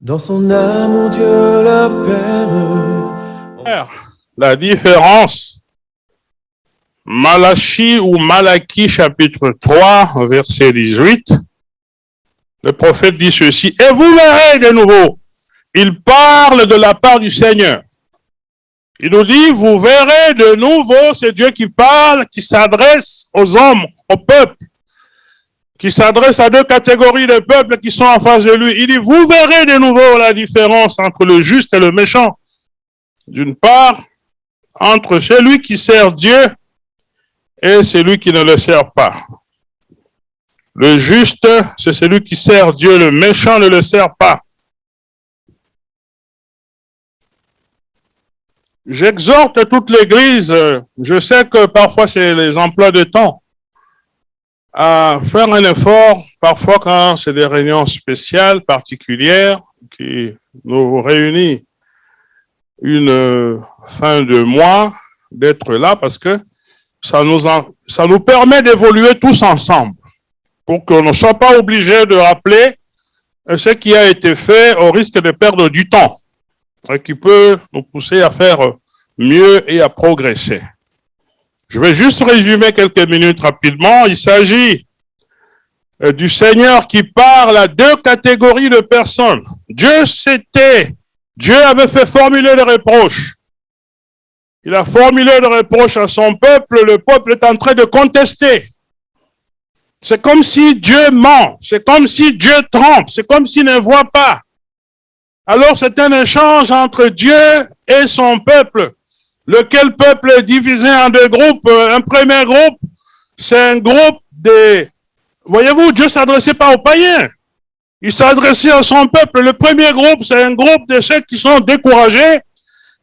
Dans son amour, Dieu la Père. La différence, Malachie ou Malachie chapitre 3, verset 18, le prophète dit ceci, et vous verrez de nouveau, il parle de la part du Seigneur. Il nous dit, vous verrez de nouveau, c'est Dieu qui parle, qui s'adresse aux hommes, au peuple, qui s'adresse à deux catégories de peuples qui sont en face de lui. Il dit, vous verrez de nouveau la différence entre le juste et le méchant. D'une part, entre celui qui sert Dieu et celui qui ne le sert pas. Le juste, c'est celui qui sert Dieu, le méchant ne le sert pas. J'exhorte toute l'Église, je sais que parfois c'est les emplois de temps, à faire un effort, parfois quand c'est des réunions spéciales, particulières, qui nous réunissent une fin de mois, d'être là parce que ça nous permet d'évoluer tous ensemble pour qu'on ne soit pas obligé de rappeler ce qui a été fait au risque de perdre du temps et qui peut nous pousser à faire mieux et à progresser. Je vais juste résumer quelques minutes rapidement. Il s'agit du Seigneur qui parle à deux catégories de personnes. Dieu avait fait formuler des reproches. Il a formulé des reproches à son peuple. Le peuple est en train de contester. C'est comme si Dieu ment. C'est comme si Dieu trompe. C'est comme s'il ne voit pas. Alors c'est un échange entre Dieu et son peuple. Lequel peuple est divisé en deux groupes. Un premier groupe, c'est un groupe des... Voyez-vous, Dieu ne s'adressait pas aux païens. Il s'adressait à son peuple. Le premier groupe, c'est un groupe de ceux qui sont découragés,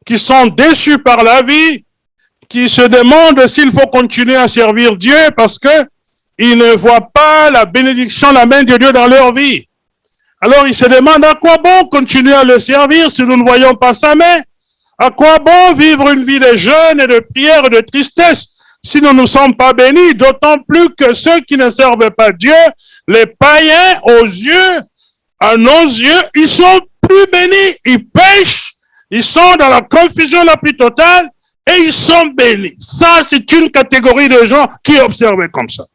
qui sont déçus par la vie, qui se demandent s'il faut continuer à servir Dieu parce que ils ne voient pas la bénédiction, la main de Dieu dans leur vie. Alors ils se demandent à quoi bon continuer à le servir si nous ne voyons pas sa main? À quoi bon vivre une vie de jeûne et de prière et de tristesse si nous ne sommes pas bénis? D'autant plus que ceux qui ne servent pas Dieu, les païens, à nos yeux, ils sont plus bénis. Ils pêchent, ils sont dans la confusion la plus totale et ils sont bénis. Ça, c'est une catégorie de gens qui observaient comme ça.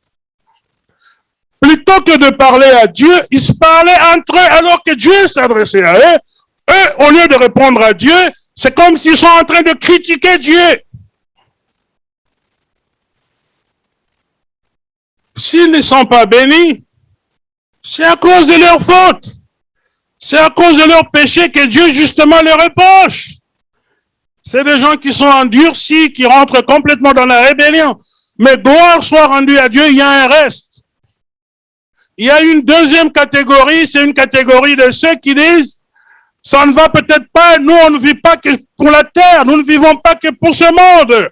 Plutôt que de parler à Dieu, ils se parlaient entre eux alors que Dieu s'adressait à eux. Eux, au lieu de répondre à Dieu, c'est comme s'ils sont en train de critiquer Dieu. S'ils ne sont pas bénis, c'est à cause de leur faute. C'est à cause de leur péché que Dieu justement les reproche. C'est des gens qui sont endurcis, qui rentrent complètement dans la rébellion. Mais gloire soit rendue à Dieu, il y a un reste. Il y a une deuxième catégorie, c'est une catégorie de ceux qui disent, ça ne va peut-être pas, nous on ne vit pas que pour la terre, nous ne vivons pas que pour ce monde.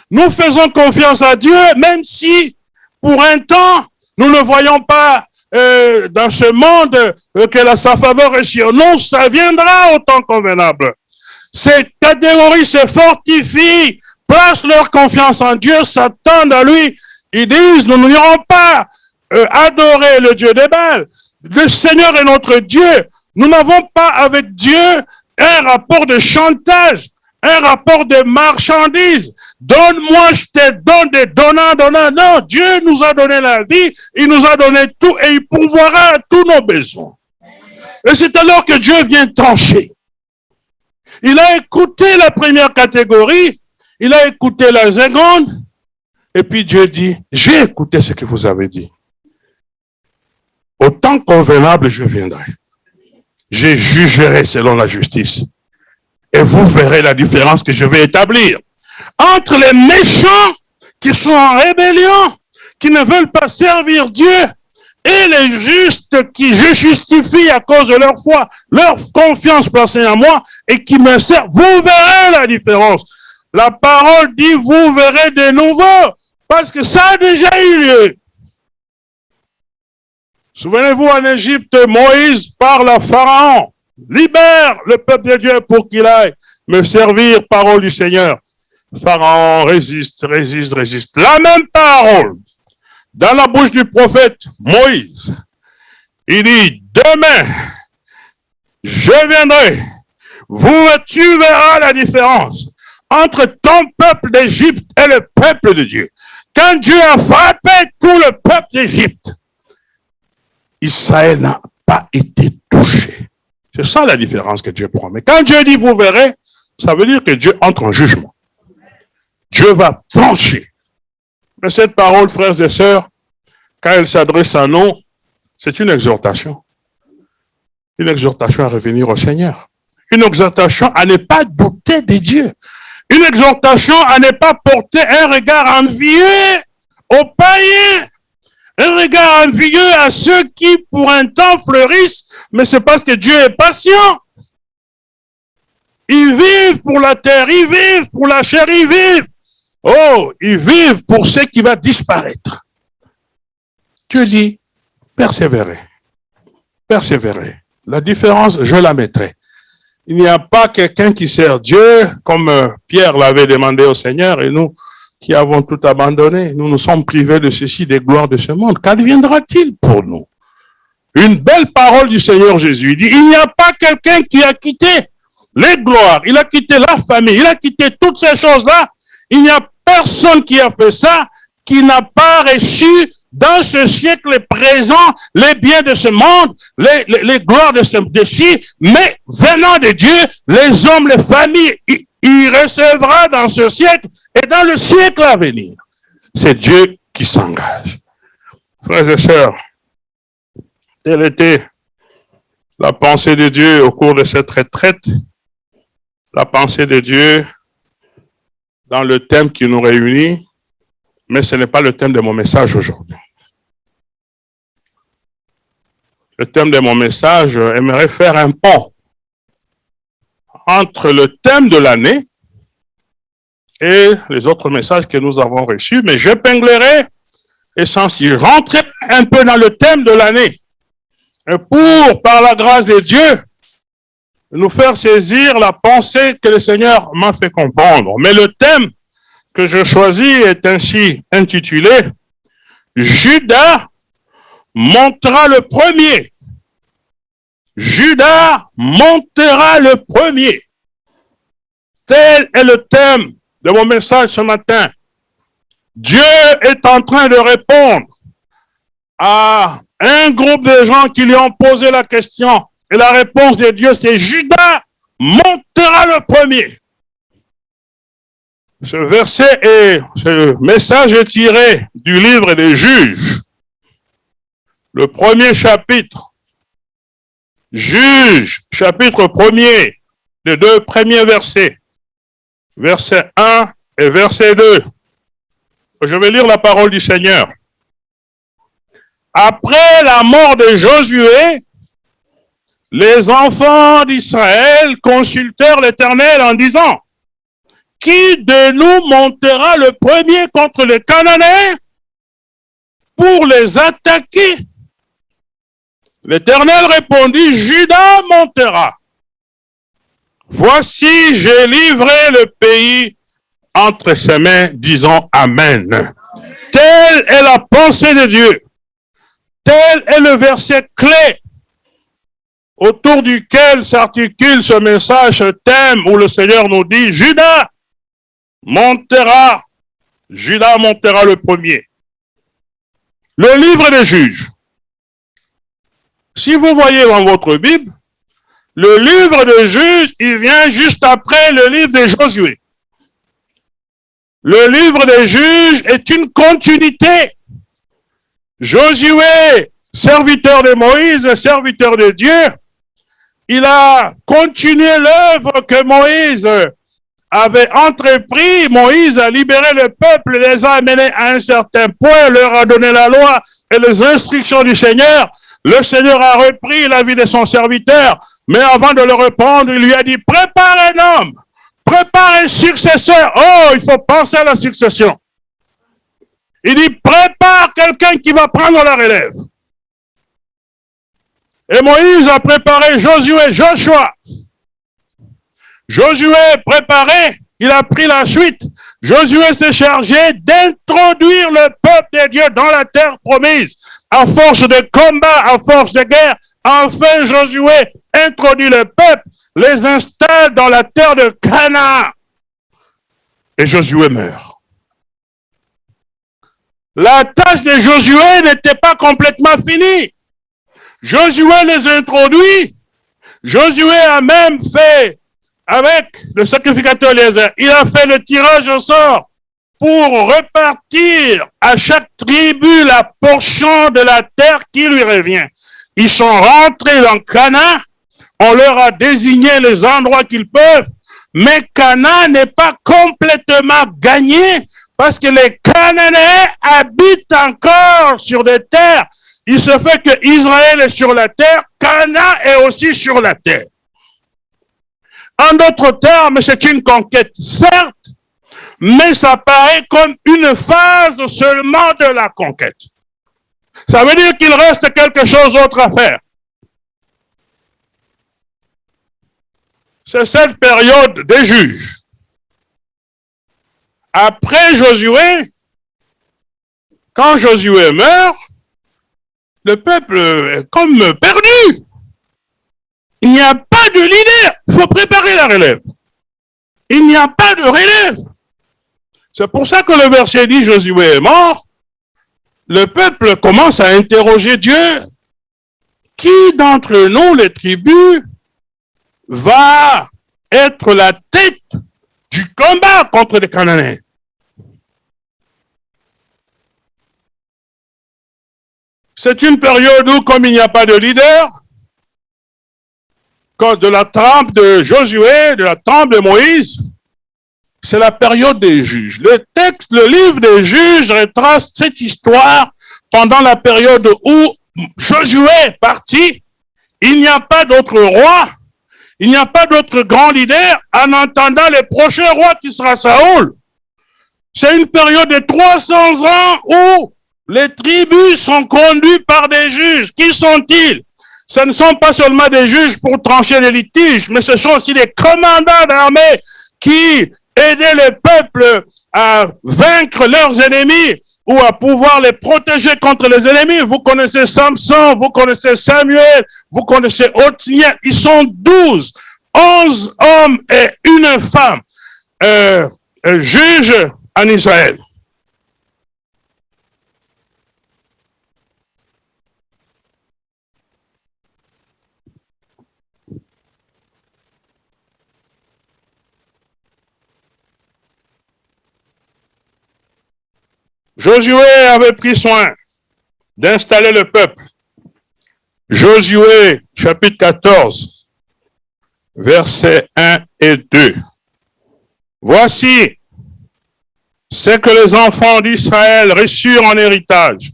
Nous faisons confiance à Dieu, même si pour un temps, nous ne voyons pas dans ce monde que sa faveur est sur nous, ça viendra au temps convenable. Ces catégories se fortifient, placent leur confiance en Dieu, s'attendent à lui. Ils disent, nous n'irons pas adorer le Dieu des Baals. Le Seigneur est notre Dieu. Nous n'avons pas avec Dieu un rapport de chantage, un rapport de marchandise. Donne-moi, je te donne des donnants. Non, Dieu nous a donné la vie, il nous a donné tout et il pourvoira à tous nos besoins. Et c'est alors que Dieu vient trancher. Il a écouté la première catégorie, il a écouté la seconde, et puis Dieu dit, j'ai écouté ce que vous avez dit. Au temps convenable, je viendrai. Je jugerai selon la justice. Et vous verrez la différence que je vais établir entre les méchants qui sont en rébellion, qui ne veulent pas servir Dieu, et les justes qui je justifie à cause de leur foi, leur confiance placée en moi, et qui me servent. Vous verrez la différence. La parole dit, vous verrez de nouveau, parce que ça a déjà eu lieu. Souvenez-vous, en Égypte, Moïse parle à Pharaon. Libère le peuple de Dieu pour qu'il aille me servir, parole du Seigneur. Pharaon résiste. La même parole, dans la bouche du prophète Moïse. Il dit, demain, je je viendrai. Tu verras la différence entre ton peuple d'Égypte et le peuple de Dieu. Quand Dieu a frappé tout le peuple d'Égypte, Israël n'a pas été touché. C'est ça la différence que Dieu promet. Quand Dieu dit vous verrez, ça veut dire que Dieu entre en jugement. Dieu va trancher. Mais cette parole, frères et sœurs, quand elle s'adresse à nous, c'est une exhortation. Une exhortation à revenir au Seigneur. Une exhortation à ne pas douter de Dieu. Une exhortation à ne pas porter un regard envieux aux païens. Un regard envieux à ceux qui, pour un temps, fleurissent, mais c'est parce que Dieu est patient. Ils vivent pour la terre, ils vivent pour la chair, ils vivent. Oh, ils vivent pour ce qui va disparaître. Dieu dit, persévérez. Persévérez. La différence, je la mettrai. Il n'y a pas quelqu'un qui sert Dieu, comme Pierre l'avait demandé au Seigneur, et nous qui avons tout abandonné, nous nous sommes privés de ceci, des gloires de ce monde. Qu'adviendra-t-il pour nous? Une belle parole du Seigneur Jésus. Il dit, il n'y a pas quelqu'un qui a quitté les gloires, il a quitté la famille, il a quitté toutes ces choses-là. Il n'y a personne qui a fait ça, qui n'a pas reçu dans ce siècle présent les biens de ce monde, les gloires de ci, mais venant de Dieu, les hommes, les familles, il recevra dans ce siècle et dans le siècle à venir. C'est Dieu qui s'engage. Frères et sœurs, telle était la pensée de Dieu au cours de cette retraite, la pensée de Dieu dans le thème qui nous réunit, mais ce n'est pas le thème de mon message aujourd'hui. Le thème de mon message aimerait faire un pont entre le thème de l'année et les autres messages que nous avons reçus, mais j'épinglerai et sans y rentrer un peu dans le thème de l'année. Et pour, par la grâce de Dieu, nous faire saisir la pensée que le Seigneur m'a fait comprendre. Mais le thème que je choisis est ainsi intitulé « Judas montera le premier ». Judas montera le premier. Tel est le thème de mon message ce matin. Dieu est en train de répondre à un groupe de gens qui lui ont posé la question. Et la réponse de Dieu, c'est Judas montera le premier. Ce verset et ce message est tiré du livre des Juges. Le premier chapitre. Juges, chapitre 1er, les deux premiers versets. Verset 1 et verset 2. Je vais lire la parole du Seigneur. Après la mort de Josué, les enfants d'Israël consultèrent l'Éternel en disant, « Qui de nous montera le premier contre les Cananéens pour les attaquer ?» L'Éternel répondit, « Judas montera. Voici, j'ai livré le pays entre ses mains, disons Amen. » Telle est la pensée de Dieu. Tel est le verset clé autour duquel s'articule ce message, ce thème où le Seigneur nous dit, Judas montera le premier. Le livre des Juges. Si vous voyez dans votre Bible, le livre des Juges, il vient juste après le livre de Josué. Le livre des Juges est une continuité. Josué, serviteur de Moïse, serviteur de Dieu, il a continué l'œuvre que Moïse avait entrepris. Moïse a libéré le peuple, les a amenés à un certain point, leur a donné la loi et les instructions du Seigneur. Le Seigneur a repris la vie de son serviteur, mais avant de le reprendre, il lui a dit, prépare un homme, prépare un successeur. Oh, il faut penser à la succession. Il dit, prépare quelqu'un qui va prendre la relève. Et Moïse a préparé Joshua. Josué préparé, il a pris la suite. Josué s'est chargé d'introduire le peuple de Dieu dans la terre promise. À force de combat, à force de guerre, enfin Josué introduit le peuple, les installe dans la terre de Canaan. Et Josué meurt. La tâche de Josué n'était pas complètement finie. Josué les introduit. Josué a même fait, avec le sacrificateur Eliezer, il a fait le tirage au sort pour repartir à chaque tribu la portion de la terre qui lui revient. Ils sont rentrés dans Canaan, on leur a désigné les endroits qu'ils peuvent, mais Canaan n'est pas complètement gagné parce que les Cananéens habitent encore sur des terres. Il se fait que Israël est sur la terre, Canaan est aussi sur la terre. En d'autres termes, c'est une conquête, certes, mais ça paraît comme une phase seulement de la conquête. Ça veut dire qu'il reste quelque chose d'autre à faire. C'est cette période des juges. Après Josué, quand Josué meurt, le peuple est comme perdu. Il n'y a pas de leader. Il faut préparer la relève. Il n'y a pas de relève. C'est pour ça que le verset dit Josué est mort. Le peuple commence à interroger Dieu. Qui d'entre nous, les tribus, va être la tête du combat contre les Cananéens? C'est une période où, comme il n'y a pas de leader, quand de la trempe de Josué, de la trempe de Moïse, c'est la période des juges. Le livre des juges retrace cette histoire pendant la période où Josué est parti. Il n'y a pas d'autre roi, il n'y a pas d'autre grand leader en attendant le prochain roi qui sera Saoul. C'est une période de 300 ans où les tribus sont conduites par des juges. Qui sont-ils? Ce ne sont pas seulement des juges pour trancher les litiges, mais ce sont aussi des commandants d'armée qui aidaient le peuple à vaincre leurs ennemis ou à pouvoir les protéger contre les ennemis. Vous connaissez Samson, vous connaissez Samuel, vous connaissez Othniel. Ils sont 12, 11 hommes et une femme juges en Israël. Josué avait pris soin d'installer le peuple. Josué, chapitre 14, versets 1 et 2. Voici ce que les enfants d'Israël reçurent en héritage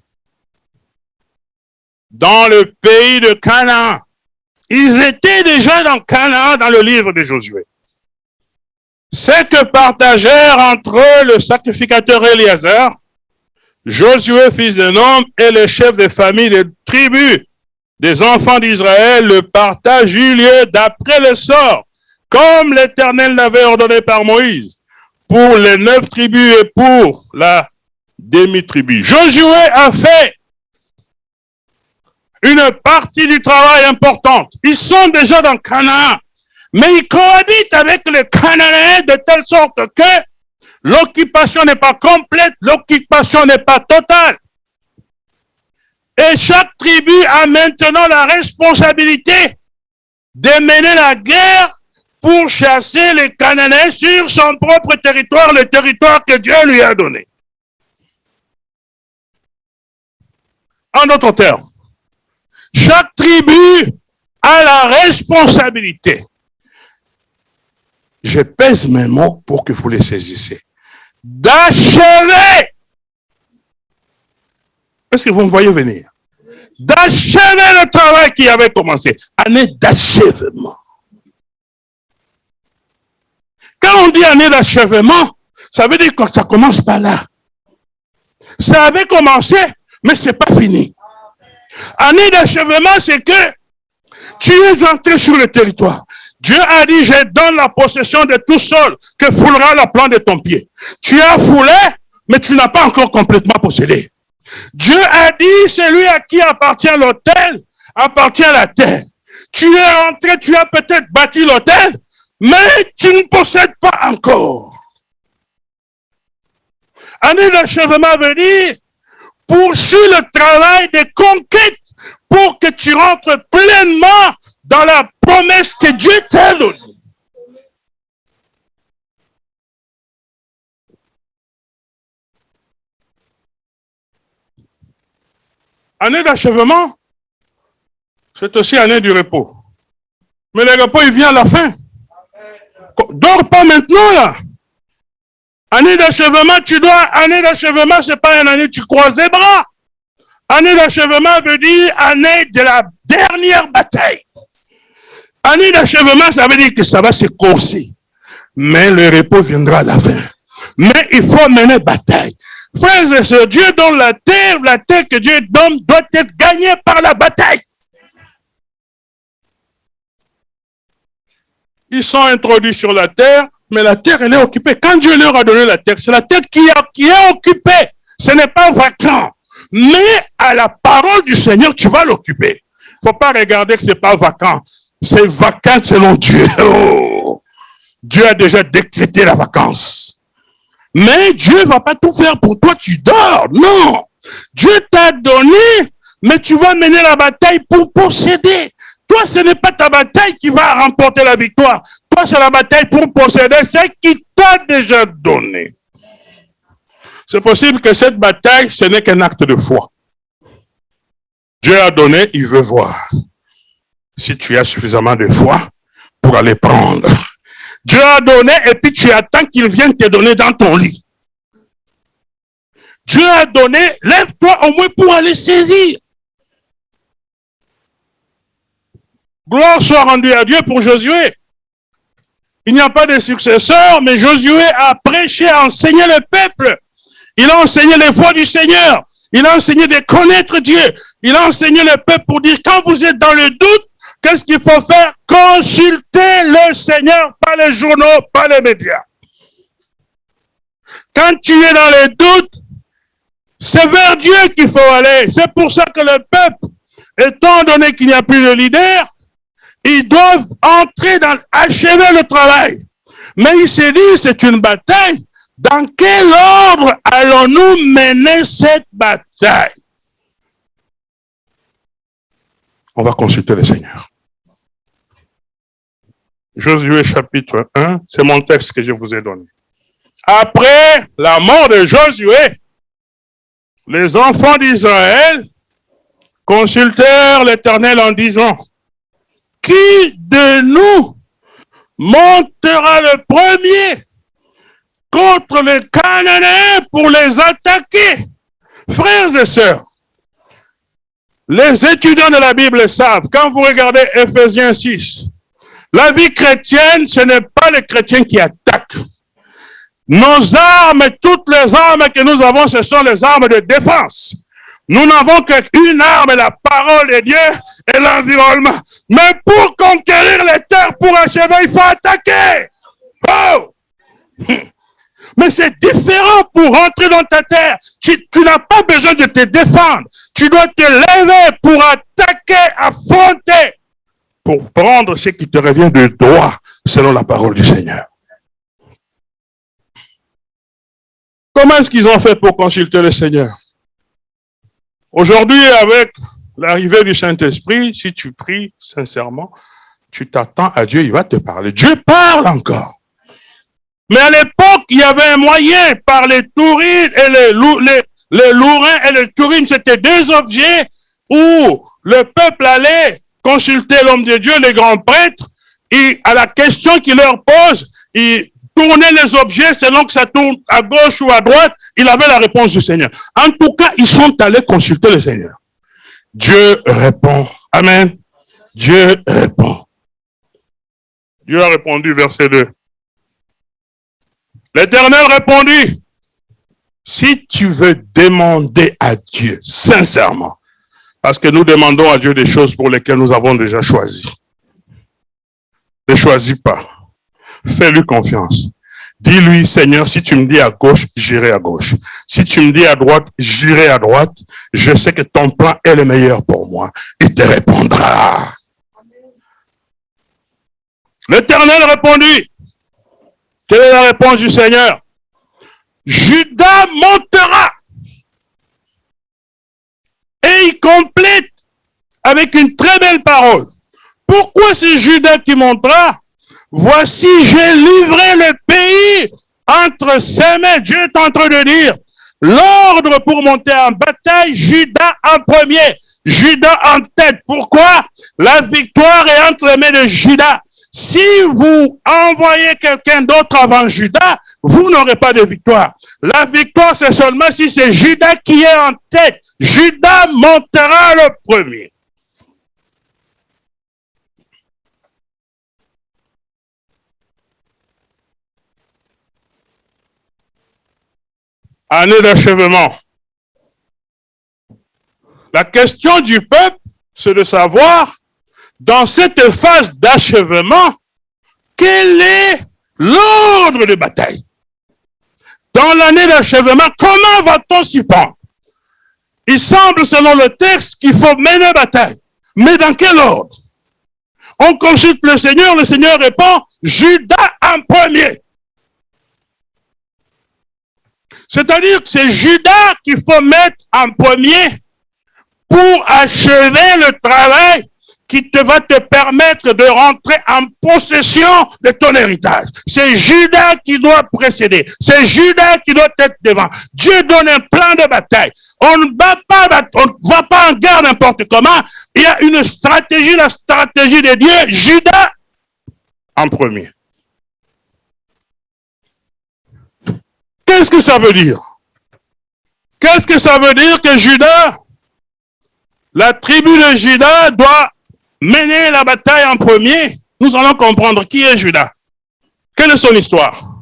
dans le pays de Canaan. Ils étaient déjà dans Canaan dans le livre de Josué. Ce que partagèrent entre eux le sacrificateur Eliezer, Josué, fils de Nun, et les chefs de famille des tribus des enfants d'Israël, le partage eut lieu d'après le sort, comme l'Éternel l'avait ordonné par Moïse, pour les 9 tribus et pour la demi-tribu. Josué a fait une partie du travail importante. Ils sont déjà dans Canaan, mais ils cohabitent avec les Cananéens de telle sorte que l'occupation n'est pas complète, l'occupation n'est pas totale. Et chaque tribu a maintenant la responsabilité de mener la guerre pour chasser les Cananéens sur son propre territoire, le territoire que Dieu lui a donné. En d'autres termes, chaque tribu a la responsabilité. Je pèse mes mots pour que vous les saisissiez. D'achever. Est-ce que vous me voyez venir? D'achever le travail qui avait commencé. Année d'achèvement. Quand on dit année d'achèvement, ça veut dire que ça commence par là. Ça avait commencé, mais c'est pas fini. Année d'achèvement, c'est que tu es entré sur le territoire. Dieu a dit, je donne la possession de tout sol que foulera la plante de ton pied. Tu as foulé, mais tu n'as pas encore complètement possédé. Dieu a dit, celui à qui appartient l'autel, appartient la terre. Tu es rentré, tu as peut-être bâti l'hôtel, mais tu ne possèdes pas encore. Année d'achèvement veut dire poursuis le travail de conquête pour que tu rentres pleinement dans la promesse que Dieu t'a donnée. Année d'achèvement, c'est aussi année du repos. Mais le repos, il vient à la fin. Dors pas maintenant, là. Année d'achèvement, année d'achèvement, c'est pas une année où tu croises les bras. Année d'achèvement veut dire année de la dernière bataille. Année d'achèvement, ça veut dire que ça va se corser. Mais le repos viendra à la fin. Mais il faut mener bataille. Frères et sœurs, Dieu donne la terre que Dieu donne doit être gagnée par la bataille. Ils sont introduits sur la terre, mais la terre, elle est occupée. Quand Dieu leur a donné la terre, c'est la terre qui est occupée. Ce n'est pas vacant. Mais à la parole du Seigneur, tu vas l'occuper. Il ne faut pas regarder que ce n'est pas vacant. C'est vacant selon Dieu. Oh. Dieu a déjà décrété la vacance. Mais Dieu ne va pas tout faire pour toi, tu dors. Non. Dieu t'a donné, mais tu vas mener la bataille pour posséder. Toi, ce n'est pas ta bataille qui va remporter la victoire. Toi, c'est la bataille pour posséder ce qui t'a déjà donné. C'est possible que cette bataille, ce n'est qu'un acte de foi. Dieu a donné, il veut voir. Si tu as suffisamment de foi pour aller prendre. Dieu a donné et puis tu attends qu'il vienne te donner dans ton lit. Dieu a donné, lève-toi au moins pour aller saisir. Gloire soit rendue à Dieu pour Josué. Il n'y a pas de successeur, mais Josué a prêché, a enseigné le peuple. Il a enseigné les voies du Seigneur. Il a enseigné de connaître Dieu. Il a enseigné le peuple pour dire, quand vous êtes dans le doute, qu'est-ce qu'il faut faire? Consultez le Seigneur, pas les journaux, pas les médias. Quand tu es dans les doutes, c'est vers Dieu qu'il faut aller. C'est pour ça que le peuple, étant donné qu'il n'y a plus de leader, ils doivent entrer achever le travail. Mais il s'est dit, c'est une bataille. Dans quel ordre allons-nous mener cette bataille? On va consulter le Seigneur. Josué chapitre 1, c'est mon texte que je vous ai donné. Après la mort de Josué, les enfants d'Israël consultèrent l'Éternel en disant, qui de nous montera le premier contre les Cananéens pour les attaquer? Frères et sœurs, les étudiants de la Bible savent, quand vous regardez Ephésiens 6, la vie chrétienne, ce n'est pas les chrétiens qui attaquent. Nos armes, toutes les armes que nous avons, ce sont les armes de défense. Nous n'avons qu'une arme, la parole de Dieu et l'environnement. Mais pour conquérir les terres, pour achever, il faut attaquer. Oh! Mais c'est différent pour rentrer dans ta terre. Tu n'as pas besoin de te défendre. Tu dois te lever pour attaquer, affronter, pour prendre ce qui te revient de droit, selon la parole du Seigneur. Comment est-ce qu'ils ont fait pour consulter le Seigneur? Aujourd'hui, avec l'arrivée du Saint-Esprit, si tu pries sincèrement, tu t'attends à Dieu, il va te parler. Dieu parle encore. Mais à l'époque, il y avait un moyen par les tourines et les lourins et les tourines, c'était deux objets où le peuple allait consulter l'homme de Dieu, les grands prêtres, et à la question qu'il leur pose, ils tournaient les objets selon que ça tourne à gauche ou à droite, il avait la réponse du Seigneur. En tout cas, ils sont allés consulter le Seigneur. Dieu répond. Amen. Dieu répond. Dieu a répondu, verset 2. L'Éternel répondit, si tu veux demander à Dieu, sincèrement, parce que nous demandons à Dieu des choses pour lesquelles nous avons déjà choisi. Ne choisis pas. Fais-lui confiance. Dis-lui, Seigneur, si tu me dis à gauche, j'irai à gauche. Si tu me dis à droite, j'irai à droite. Je sais que ton plan est le meilleur pour moi. Il te répondra. L'Éternel répondit. Quelle est la réponse du Seigneur? Judas montera. Et il complète avec une très belle parole. Pourquoi c'est Judas qui montera? Voici, j'ai livré le pays entre ses mains. Dieu est en train de dire, l'ordre pour monter en bataille, Judas en premier, Judas en tête. Pourquoi? La victoire est entre les mains de Judas. Si vous envoyez quelqu'un d'autre avant Judas, vous n'aurez pas de victoire. La victoire, c'est seulement si c'est Judas qui est en tête. Judas montera le premier. Année d'achèvement. La question du peuple, c'est de savoir, dans cette phase d'achèvement, quel est l'ordre de bataille? Dans l'année d'achèvement, comment va-t-on s'y prendre? Il semble, selon le texte, qu'il faut mener bataille. Mais dans quel ordre? On consulte le Seigneur répond, Judas en premier. C'est-à-dire que c'est Judas qu'il faut mettre en premier pour achever le travail qui va te permettre de rentrer en possession de ton héritage. C'est Judas qui doit précéder. C'est Judas qui doit être devant. Dieu donne un plan de bataille. On ne va pas en guerre n'importe comment. Il y a une stratégie, la stratégie de Dieu. Judas en premier. Qu'est-ce que ça veut dire? Qu'est-ce que ça veut dire que Judas, la tribu de Judas doit mener la bataille en premier? Nous allons comprendre qui est Judas. Quelle est son histoire?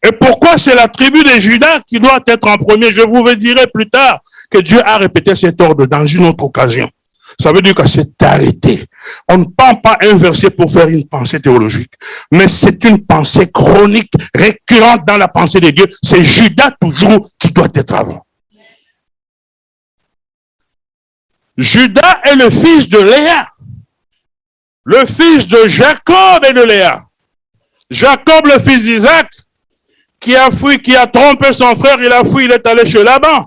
Et pourquoi c'est la tribu de Judas qui doit être en premier? Je vous dirai plus tard que Dieu a répété cet ordre dans une autre occasion. Ça veut dire que c'est arrêté. On ne prend pas un verset pour faire une pensée théologique. Mais c'est une pensée chronique, récurrente dans la pensée de Dieu. C'est Judas toujours qui doit être avant. Judas est le fils de Léa. Le fils de Jacob et de Léa. Jacob, le fils d'Isaac, qui a fui, qui a trompé son frère, il a fui, il est allé chez Laban.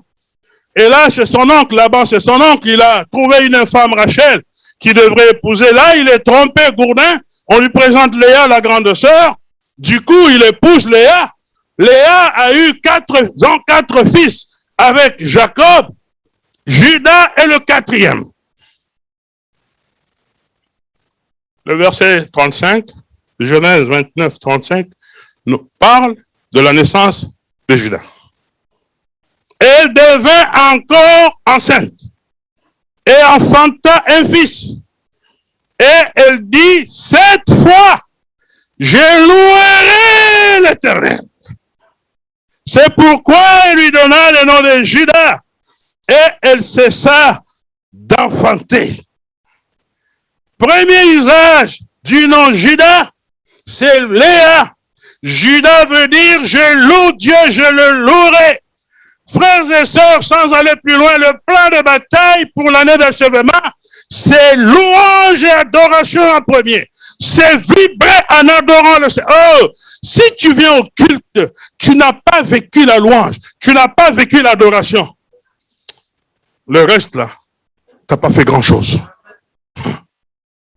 Et là, c'est son oncle, Laban, c'est son oncle, il a trouvé une femme, Rachel, qui devrait épouser. Là, il est trompé, gourdin. On lui présente Léa, la grande sœur. Du coup, il épouse Léa. Léa a eu quatre fils avec Jacob. Judas est le quatrième. Le verset 35, Genèse 29, 35, nous parle de la naissance de Judas. Elle devint encore enceinte et enfanta un fils. Et elle dit, cette fois, je louerai l'Éternel. C'est pourquoi elle lui donna le nom de Judas. Et elle cessa d'enfanter. Premier usage du nom Judas, c'est Léa. Judas veut dire, je loue Dieu, je le louerai. Frères et sœurs, sans aller plus loin, le plan de bataille pour l'année d'achèvement, c'est louange et adoration en premier. C'est vibrer en adorant le Seigneur. Oh, si tu viens au culte, tu n'as pas vécu la louange, tu n'as pas vécu l'adoration. Le reste là, tu n'as pas fait grand chose.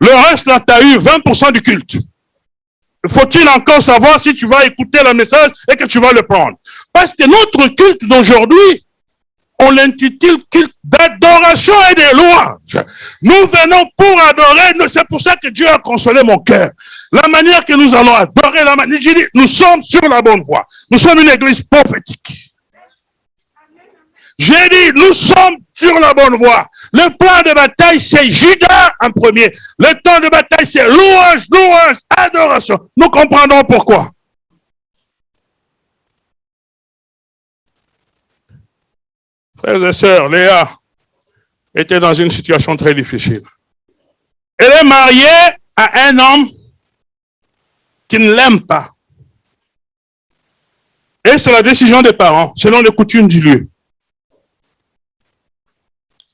Le reste là, tu as eu 20% du culte. Faut-il encore savoir si tu vas écouter le message et que tu vas le prendre? Parce que notre culte d'aujourd'hui, on l'intitule culte d'adoration et de louange. Nous venons pour adorer, c'est pour ça que Dieu a consolé mon cœur. La manière que nous allons adorer, j'ai dit, nous sommes sur la bonne voie. Nous sommes une église prophétique. J'ai dit, nous sommes sur la bonne voie. Le plan de bataille, c'est Judas en premier. Le temps de bataille, c'est louange, louange, adoration. Nous comprendrons pourquoi. Frères et sœurs, Léa était dans une situation très difficile. Elle est mariée à un homme qui ne l'aime pas. Et c'est la décision des parents, selon les coutumes du lieu.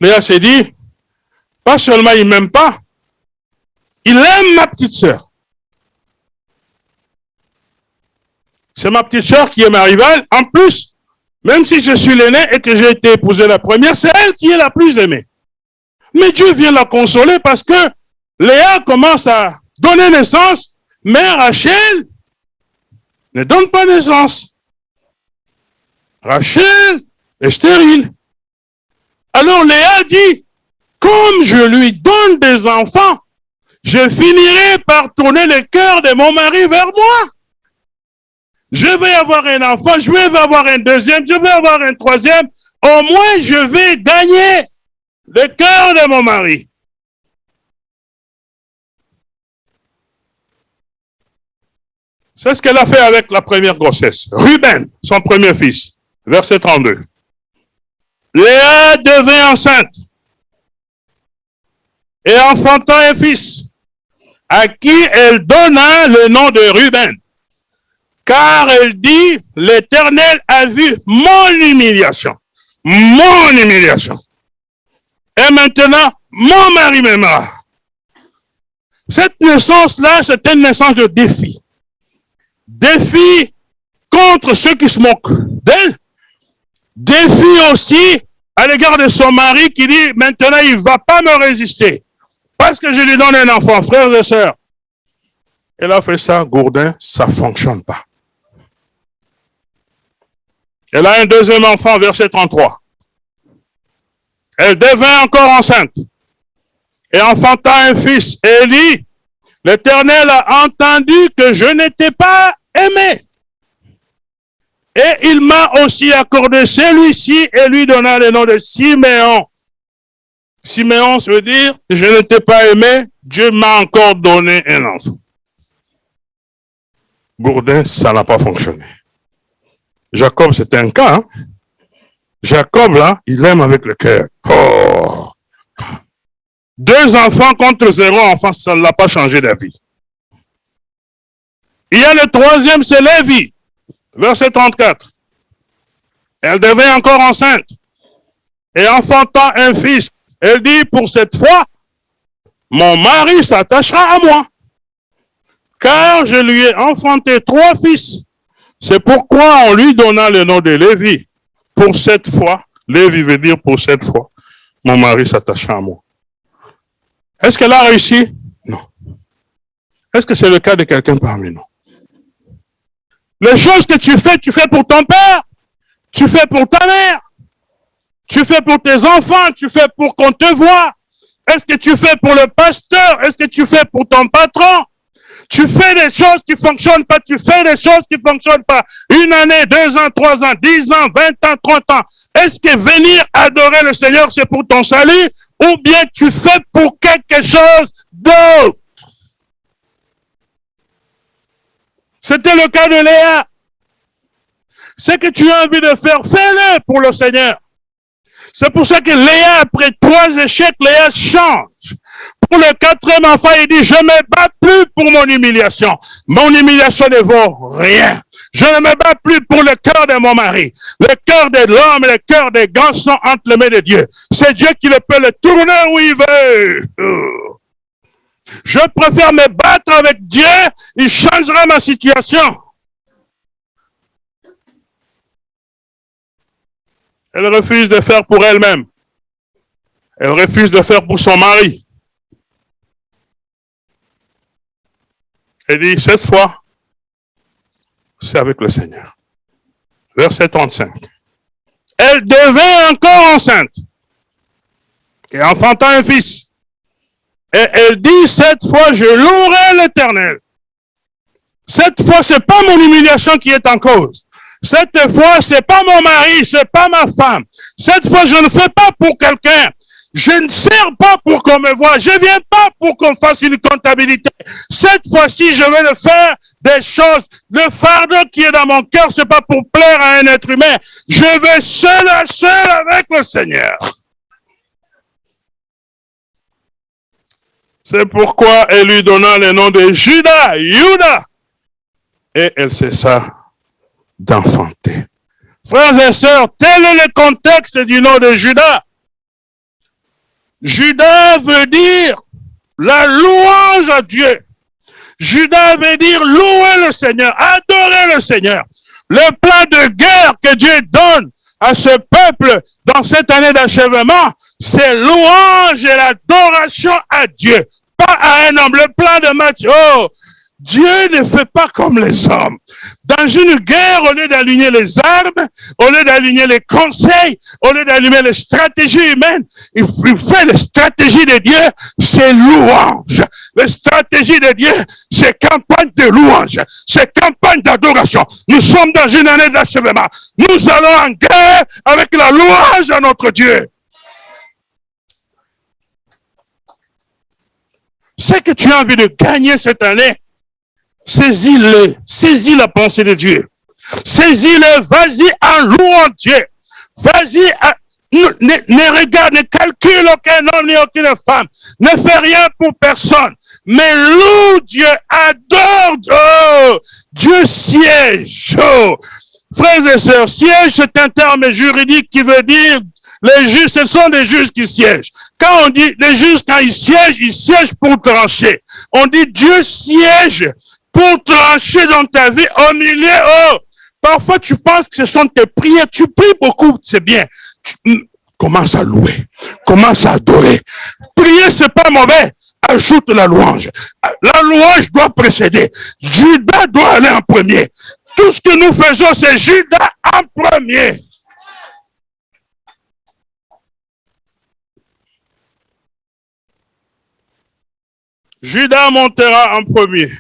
Léa s'est dit, pas seulement il ne m'aime pas, il aime ma petite sœur. c'est ma petite sœur qui est ma rivale. En plus, même si je suis l'aîné et que j'ai été épousé la première, c'est elle qui est la plus aimée. Mais Dieu vient la consoler parce que Léa commence à donner naissance, mais Rachel ne donne pas naissance. Rachel est stérile. Alors Léa dit, comme je lui donne des enfants, je finirai par tourner le cœur de mon mari vers moi. Je vais avoir un enfant, je vais avoir un deuxième, je vais avoir un troisième. Au moins, je vais gagner le cœur de mon mari. C'est ce qu'elle a fait avec la première grossesse. Ruben, son premier fils, verset 32. Léa devint enceinte et enfanta un fils, à qui elle donna le nom de Ruben. Car elle dit, l'Éternel a vu mon humiliation. Mon humiliation. Et maintenant, mon mari m'aimera. Cette naissance-là, c'est une naissance de défi. Défi contre ceux qui se moquent d'elle. Défi aussi à l'égard de son mari qui dit, maintenant, il ne va pas me résister. Parce que je lui donne un enfant, frères et sœurs. Elle a fait ça, Gourdin, ça ne fonctionne pas. Elle a un deuxième enfant, verset 33. Elle devint encore enceinte et enfanta un fils. Et elle dit, l'Éternel a entendu que je n'étais pas aimé. Et il m'a aussi accordé celui-ci et lui donna le nom de Siméon. Siméon, ça veut dire, je n'étais pas aimé, Dieu m'a encore donné un enfant. Gourdin, ça n'a pas fonctionné. Jacob, c'était un cas. Hein? Jacob, là, il aime avec le cœur. Oh. 2 enfants contre 0 enfants, ça ne l'a pas changé d'avis. Il y a le troisième, c'est Lévi. Verset 34. Elle devint encore enceinte et enfanta un fils. Elle dit, pour cette fois, mon mari s'attachera à moi, car je lui ai enfanté 3 fils. C'est pourquoi on lui donna le nom de Lévi. Pour cette fois, Lévi veut dire pour cette fois, mon mari s'attachera à moi. Est-ce qu'elle a réussi? Non. Est-ce que c'est le cas de quelqu'un parmi nous? Les choses que tu fais pour ton père, tu fais pour ta mère, tu fais pour tes enfants, tu fais pour qu'on te voie. Est-ce que tu fais pour le pasteur? Est-ce que tu fais pour ton patron? Tu fais des choses qui ne fonctionnent pas, tu fais des choses qui ne fonctionnent pas. 1 année, 2 ans, 3 ans, 10 ans, 20 ans, 30 ans. Est-ce que venir adorer le Seigneur, c'est pour ton salut? Ou bien tu fais pour quelque chose d'autre? C'était le cas de Léa. Ce que tu as envie de faire, fais-le pour le Seigneur. C'est pour ça que Léa, après 3 échecs, Léa change. Pour le 4e enfant, il dit, je ne me bats plus pour mon humiliation. Mon humiliation ne vaut rien. Je ne me bats plus pour le cœur de mon mari. Le cœur de l'homme et le cœur des gars sont entre les mains de Dieu. C'est Dieu qui peut le tourner où il veut. Je préfère me battre avec Dieu, il changera ma situation. Elle refuse de faire pour elle-même. Elle refuse de faire pour son mari. Elle dit, cette fois, c'est avec le Seigneur. Verset 35. Elle devint encore enceinte et enfanta un fils. Et elle dit, cette fois, je louerai l'Éternel. Cette fois, c'est pas mon humiliation qui est en cause. Cette fois, c'est pas mon mari, c'est pas ma femme. Cette fois, je ne fais pas pour quelqu'un. Je ne sers pas pour qu'on me voie. Je ne viens pas pour qu'on fasse une comptabilité. Cette fois-ci, je vais le faire des choses. Le fardeau qui est dans mon cœur, c'est pas pour plaire à un être humain. Je vais seul avec le Seigneur. C'est pourquoi elle lui donna le nom de Judas, et elle cessa d'enfanter. Frères et sœurs, tel est le contexte du nom de Judas. Judas veut dire la louange à Dieu. Judas veut dire louer le Seigneur, adorer le Seigneur. Le plan de guerre que Dieu donne à ce peuple dans cette année d'achèvement, c'est louange et l'adoration à Dieu, pas à un homme. Le plan de match, oh, Dieu ne fait pas comme les hommes. Dans une guerre, au lieu d'aligner les armes, au lieu d'aligner les conseils, au lieu d'aligner les stratégies humaines, il fait les stratégies de Dieu, c'est louange. Les stratégies de Dieu, c'est campagne de louange, c'est campagne d'adoration. Nous sommes dans une année d'achèvement. Nous allons en guerre avec la louange à notre Dieu. Ce que tu as envie de gagner cette année, saisis-le, saisis la pensée de Dieu. Saisis-le, vas-y en louant Dieu. Vas-y, ne regarde, ne calcule aucun homme ni aucune femme. Ne fais rien pour personne. Mais loue Dieu, adore Dieu. Dieu siège. Oh. Frères et sœurs, siège, c'est un terme juridique qui veut dire les juges, ce sont des juges qui siègent. Quand on dit les juges, quand ils siègent pour trancher. On dit Dieu siège pour trancher dans ta vie au milieu. Oh, parfois tu penses que ce sont tes prières. Tu pries beaucoup, c'est bien. Commence à louer, commence à adorer. Prier, c'est pas mauvais. Ajoute la louange. La louange doit précéder. Judas doit aller en premier. Tout ce que nous faisons, c'est Judas en premier. Judas montera en premier.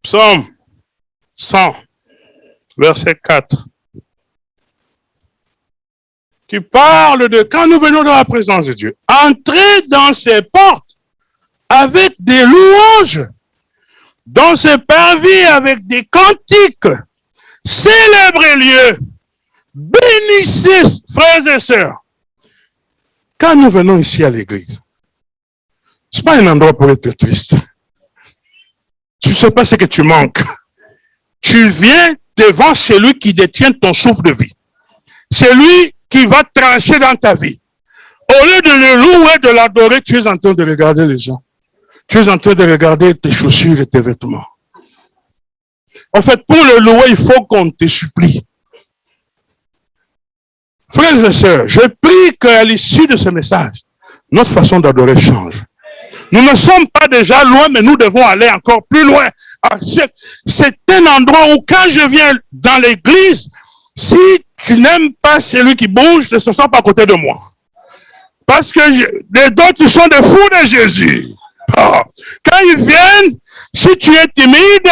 Psaume 100, verset 4. Qui parle de quand nous venons dans la présence de Dieu. Entrez dans ses portes avec des louanges, dans ses parvis avec des cantiques. Célébrez-le. Bénissez, frères et sœurs. Quand nous venons ici à l'église, ce n'est pas un endroit pour être triste. Tu ne sais pas ce que tu manques. Tu viens devant celui qui détient ton souffle de vie. Celui qui va trancher dans ta vie. Au lieu de le louer, de l'adorer, tu es en train de regarder les gens. Tu es en train de regarder tes chaussures et tes vêtements. En fait, pour le louer, il faut qu'on te supplie. Frères et sœurs, je prie qu'à l'issue de ce message, notre façon d'adorer change. Nous ne sommes pas déjà loin, mais nous devons aller encore plus loin. C'est un endroit où quand je viens dans l'église, si tu n'aimes pas celui qui bouge, ne se sens pas à côté de moi. Parce que les autres sont des fous de Jésus. Oh. Quand ils viennent, si tu es timide,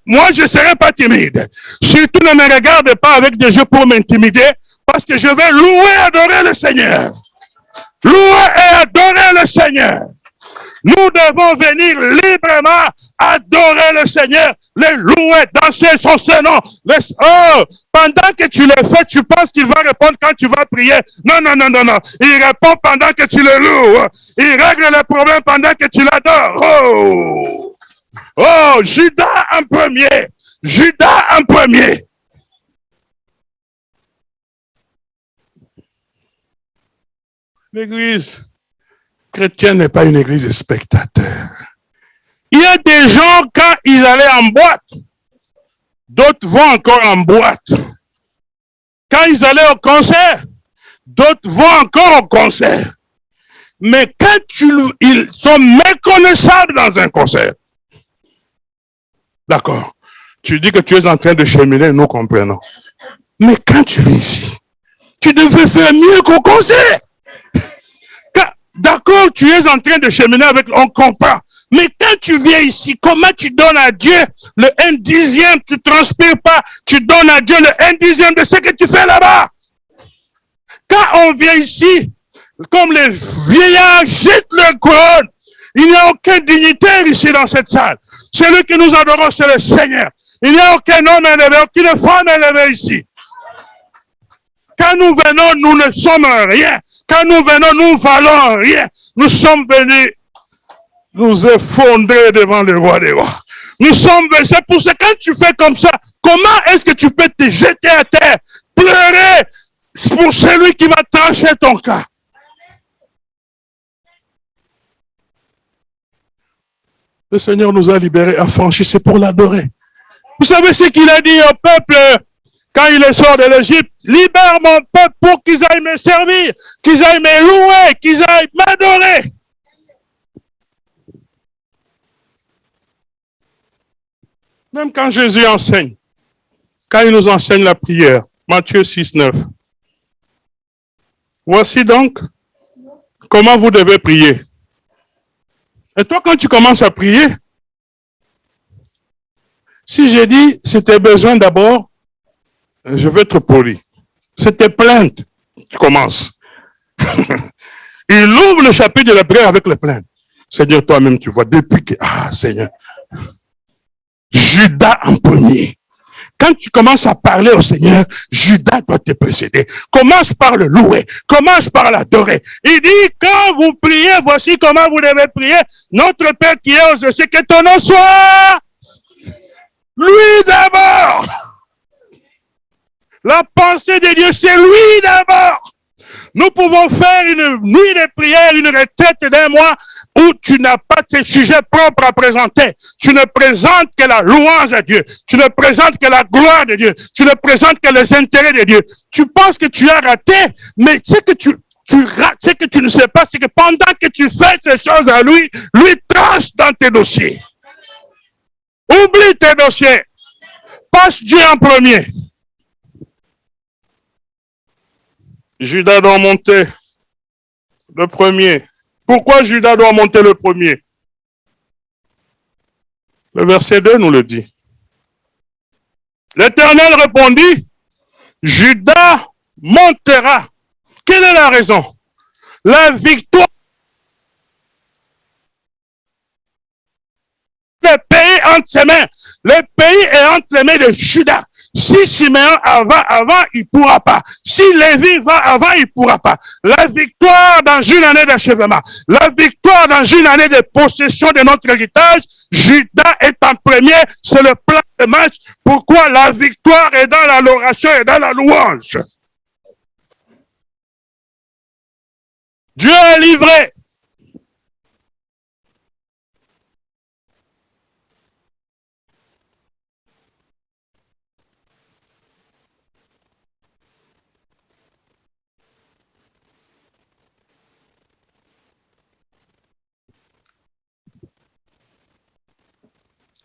moi je ne serai pas timide. Surtout ne me regarde pas avec des yeux pour m'intimider, parce que je vais louer et adorer le Seigneur. Louer et adorer le Seigneur. Nous devons venir librement adorer le Seigneur, le louer, danser son nom. Oh, pendant que tu le fais, tu penses qu'il va répondre quand tu vas prier. Non, non, non, non, non. Il répond pendant que tu le loues. Il règle les problèmes pendant que tu l'adores. Oh, oh, Judas en premier. Judas en premier. L'église chrétienne n'est pas une église de spectateurs. Il y a des gens, quand ils allaient en boîte, d'autres vont encore en boîte. Quand ils allaient au concert, d'autres vont encore au concert. Mais quand ils sont méconnaissables dans un concert, d'accord, tu dis que tu es en train de cheminer, nous comprenons. Mais quand tu viens ici, tu devrais faire mieux qu'au concert. D'accord, tu es en train de cheminer avec, on comprend. Mais quand tu viens ici, comment tu donnes à Dieu le 1/10, tu ne transpires pas, tu donnes à Dieu le 1/10 de ce que tu fais là-bas. Quand on vient ici, comme les vieillards jettent leur couronne, il n'y a aucun dignitaire ici dans cette salle. Celui que nous adorons, c'est le Seigneur. Il n'y a aucun homme élevé, aucune femme élevée ici. Quand nous venons, nous ne sommes rien. Quand nous venons, nous valons rien. Nous sommes venus nous effondrer devant le roi des rois. Nous sommes venus, c'est pour ça que quand tu fais comme ça, comment est-ce que tu peux te jeter à terre, pleurer pour celui qui va trancher ton cas? Le Seigneur nous a libérés, affranchis, c'est pour l'adorer. Vous savez ce qu'il a dit au peuple quand il est sort de l'Égypte? Libère mon peuple pour qu'ils aillent me servir, qu'ils aillent me louer, qu'ils aillent m'adorer. Même quand Jésus enseigne, quand il nous enseigne la prière, Matthieu 6, 9. Voici donc comment vous devez prier. Et toi, quand tu commences à prier, si j'ai dit, c'était besoin d'abord, je veux être poli. C'était plainte, tu commences. Il ouvre le chapitre de la prière avec les plaintes. Seigneur, toi-même, tu vois, depuis que, Seigneur, Judas en premier. Quand tu commences à parler au Seigneur, Judas doit te précéder. Commence par le louer. Commence par l'adorer. Il dit, quand vous priez, voici comment vous devez prier. Notre Père qui est aux cieux, que ton nom soit lui d'abord. La pensée de Dieu, c'est lui d'abord. Nous pouvons faire une nuit de prière, une retraite d'un mois où tu n'as pas tes sujets propres à présenter. Tu ne présentes que la louange à Dieu. Tu ne présentes que la gloire de Dieu. Tu ne présentes que les intérêts de Dieu. Tu penses que tu as raté, mais ce que tu rates, ce que tu ne sais pas, c'est que pendant que tu fais ces choses à lui, lui tranche dans tes dossiers. Oublie tes dossiers. Passe Dieu en premier. Judas doit monter le premier. Pourquoi Judas doit monter le premier? Le verset 2 nous le dit. L'Éternel répondit, Judas montera. Quelle est la raison? La victoire. Le pays entre ses mains. Le pays est entre les mains de Judas. Si Siméon va avant, il ne pourra pas. Si Lévi va avant, il ne pourra pas. La victoire dans une année d'achèvement, la victoire dans une année de possession de notre héritage, Judas est en premier, c'est le plan de match. Pourquoi la victoire est dans l'adoration et dans la louange? Dieu est livré.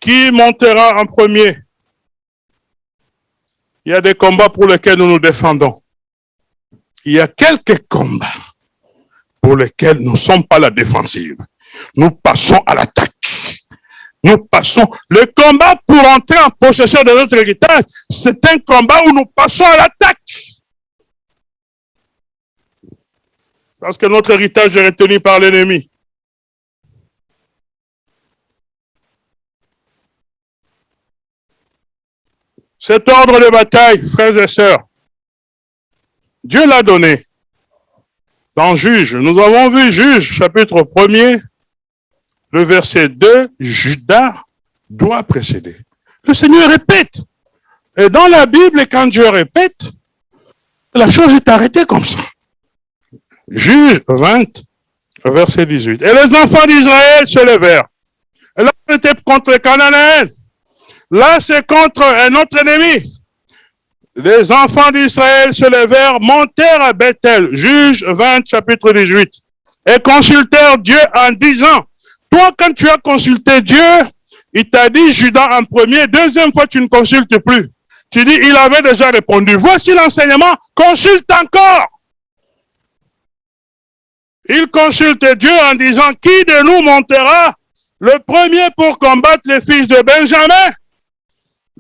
Qui montera en premier? Il y a des combats pour lesquels nous nous défendons. Il y a quelques combats pour lesquels nous ne sommes pas à la défensive. Nous passons à l'attaque. Nous passons. Le combat pour entrer en possession de notre héritage, c'est un combat où nous passons à l'attaque. Parce que notre héritage est retenu par l'ennemi. Cet ordre de bataille, frères et sœurs, Dieu l'a donné. Dans Juge, nous avons vu Juge, chapitre 1er, le verset 2, Judas doit précéder. Le Seigneur répète. Et dans la Bible, quand Dieu répète, la chose est arrêtée comme ça. Juge 20, verset 18. Et les enfants d'Israël se levèrent. Et là, c'était contre les Cananéens. Là, c'est contre un autre ennemi. Les enfants d'Israël se levèrent, montèrent à Bethel, Juge 20, chapitre 18, et consultèrent Dieu en disant, toi, quand tu as consulté Dieu, il t'a dit Judas en premier, deuxième fois, tu ne consultes plus. Tu dis, il avait déjà répondu. Voici l'enseignement, consulte encore. Il consulte Dieu en disant, qui de nous montera le premier pour combattre les fils de Benjamin?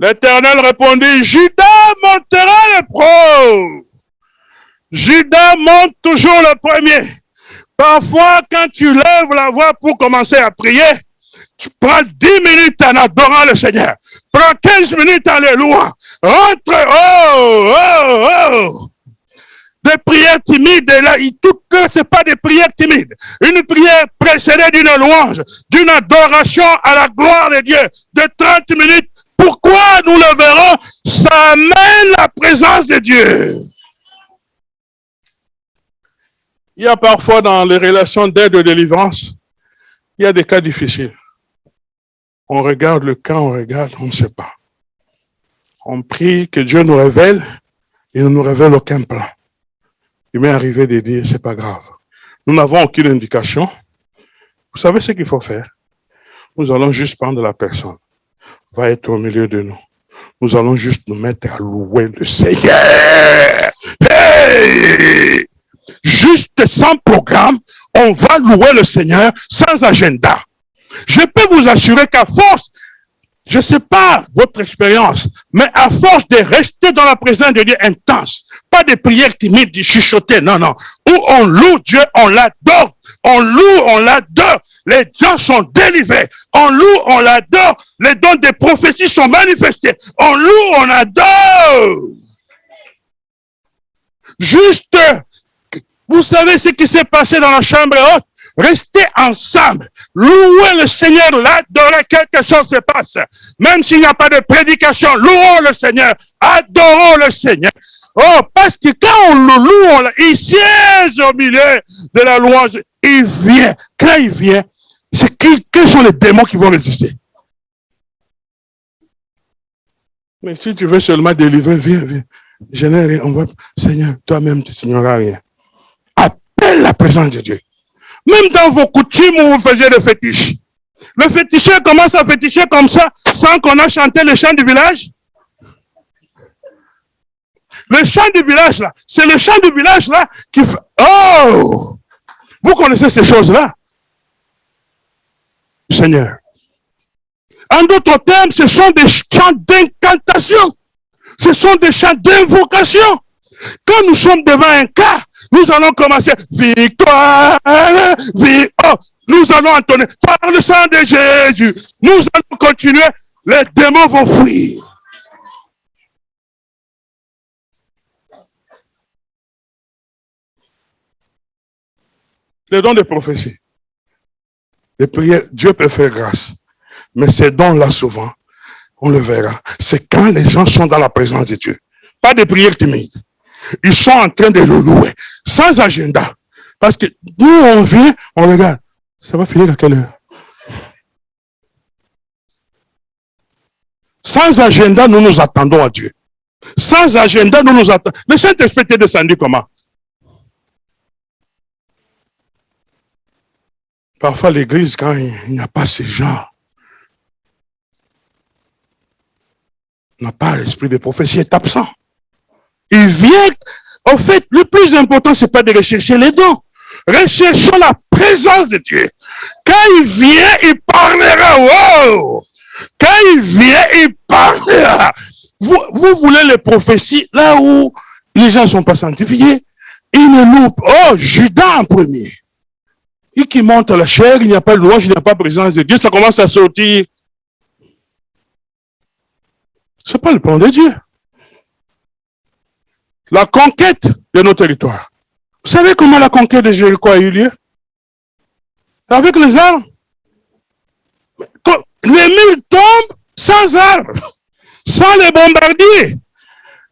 L'Éternel répondit, Judas montera le pro. Judas monte toujours le premier. Parfois, quand tu lèves la voix pour commencer à prier, tu prends 10 minutes en adorant le Seigneur. Prends 15 minutes en le louant. Rentre, des prières timides, là, tout que c'est pas des prières timides. Une prière précédée d'une louange, d'une adoration à la gloire de Dieu, de 30 minutes. Pourquoi nous le verrons? Ça amène la présence de Dieu. Il y a parfois dans les relations d'aide et de délivrance, il y a des cas difficiles. On regarde le camp, on regarde, on ne sait pas. On prie que Dieu nous révèle, il ne nous révèle aucun plan. Il m'est arrivé de dire, c'est pas grave. Nous n'avons aucune indication. Vous savez ce qu'il faut faire? Nous allons juste prendre la personne. Va être au milieu de nous. Nous allons juste nous mettre à louer le Seigneur. Hey! Juste sans programme, on va louer le Seigneur sans agenda. Je peux vous assurer qu'à force, je ne sais pas votre expérience, mais à force de rester dans la présence de Dieu intense, pas de prières timides, de chuchoter, non, non, où on loue Dieu, on l'adore, on loue, on l'adore, les gens sont délivrés, on loue, on l'adore, les dons de prophéties sont manifestés, on loue, on adore. Juste, vous savez ce qui s'est passé dans la chambre haute? Restez ensemble, louez le Seigneur, l'adorez, quelque chose se passe. Même s'il n'y a pas de prédication, louons le Seigneur, adorons le Seigneur. Oh, parce que quand on le loue, il siège au milieu de la louange, il vient. Quand il vient, quels sont les démons qui vont résister? Mais si tu veux seulement délivrer, viens, viens. Je n'ai rien, on va, Seigneur, toi-même, tu n'auras rien. Appelle la présence de Dieu. Même dans vos coutumes où vous faisiez le fétiche. Le féticheur commence à féticher comme ça, sans qu'on a chanté le chant du village. Le chant du village là, c'est le chant du village là qui fait... Oh! Vous connaissez ces choses-là? Seigneur. En d'autres termes, ce sont des chants d'incantation. Ce sont des chants d'invocation. Quand nous sommes devant un cas, nous allons commencer victoire, victoire. Nous allons entonner par le sang de Jésus. Nous allons continuer. Les démons vont fuir. Les dons de prophétie, les prières, Dieu peut faire grâce. Mais ces dons-là, souvent, on le verra. C'est quand les gens sont dans la présence de Dieu. Pas de prières timides. Ils sont en train de le louer, sans agenda. Parce que nous, on vient, on regarde. Ça va finir à quelle heure? Sans agenda, nous nous attendons à Dieu. Sans agenda, nous nous attendons. Le Saint-Esprit est descendu comment? Parfois, l'église, quand il n'y a pas ces gens, n'a pas l'esprit de prophétie, est absent. Il vient, en fait, le plus important, c'est pas de rechercher les dons. Recherchons la présence de Dieu. Quand il vient, il parlera. Wow! Quand il vient, il parlera. Vous voulez les prophéties là où les gens ne sont pas sanctifiés. Ils ne louent pas. Oh, Judas en premier. Et qui monte à la chair, il n'y a pas de louange, il n'y a pas de présence de Dieu, ça commence à sortir. Ce n'est pas le plan de Dieu. La conquête de nos territoires. Vous savez comment la conquête de Jéricho a eu lieu? Avec les armes. Les murs tombent sans armes, sans les bombardiers.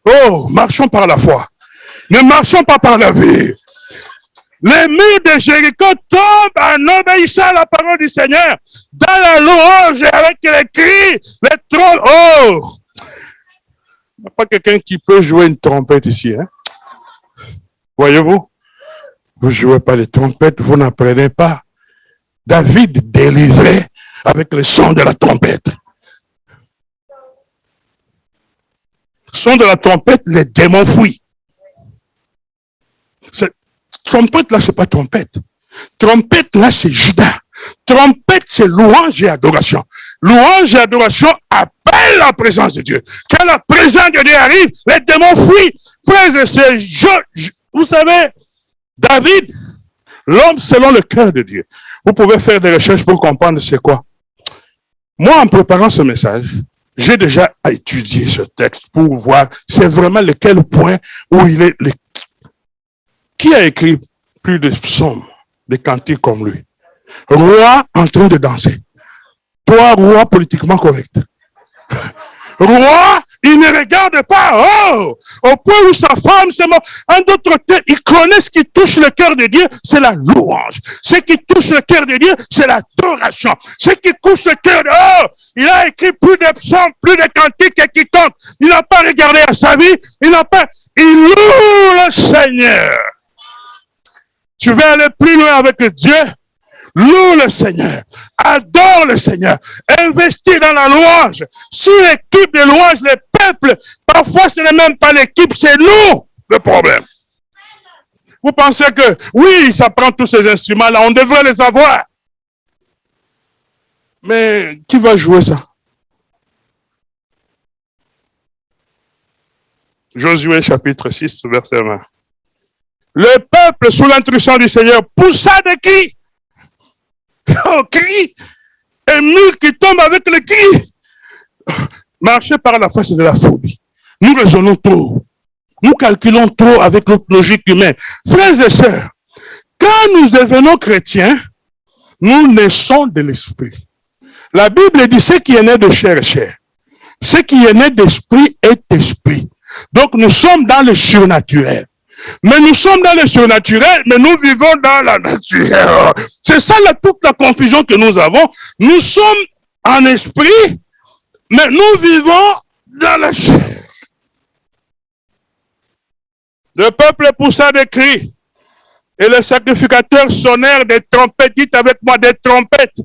Oh, marchons par la foi. Ne marchons pas par la vue. Les murs de Jéricho tombent en obéissant à la parole du Seigneur. Dans la louange, avec les cris, les trolls. Oh! Il n'y a pas quelqu'un qui peut jouer une trompette ici. Hein? Voyez-vous? Vous ne jouez pas les trompettes, vous n'apprenez pas. David délivrait avec le son de la trompette. Le son de la trompette, les démons fuient. Trompette là, c'est pas trompette. Trompette là, c'est Judas. Trompette, c'est louange et adoration. Louange et adoration appellent la présence de Dieu. Quand la présence de Dieu arrive, les démons fuient. Frères et sœurs, vous savez, David, l'homme selon le cœur de Dieu. Vous pouvez faire des recherches pour comprendre c'est quoi. Moi, en préparant ce message, j'ai déjà étudié ce texte pour voir c'est vraiment lequel point où il est. Qui a écrit plus de psaumes, de cantiques comme lui? Roi en train de danser. Toi, roi politiquement correct. Roi, Il ne regarde pas, au point où sa femme se mort. En d'autres termes, il connaît ce qui touche le cœur de Dieu, c'est la louange. Ce qui touche le cœur de Dieu, c'est l'adoration. Ce qui touche le cœur de il a écrit plus de psaumes, plus de cantiques et quiconque. Il n'a pas regardé à sa vie, il loue le Seigneur. Tu veux aller plus loin avec Dieu? Loue le Seigneur, adore le Seigneur, investis dans la louange. Si l'équipe de louange, les peuples, parfois ce n'est même pas l'équipe, c'est nous le problème. Vous pensez que, oui, ça prend tous ces instruments-là, on devrait les avoir. Mais qui va jouer ça? Josué chapitre 6, verset 20. Le peuple, sous l'instruction du Seigneur, poussa des cris. Oh, cri! Et mille qui tombent avec le cri. Marcher par la foi, c'est de la folie. Nous raisonnons trop. Nous calculons trop avec notre logique humaine. Frères et sœurs, quand nous devenons chrétiens, nous naissons de l'esprit. La Bible dit ce qui est né de chair est chair. Ce qui est né d'esprit est esprit. Donc nous sommes dans le surnaturel. Mais nous sommes dans le surnaturel, mais nous vivons dans la nature. C'est ça toute la confusion que nous avons. Nous sommes en esprit, mais nous vivons dans la chair. Le peuple poussa des cris, et les sacrificateurs sonnèrent des trompettes. Dites avec moi, des trompettes.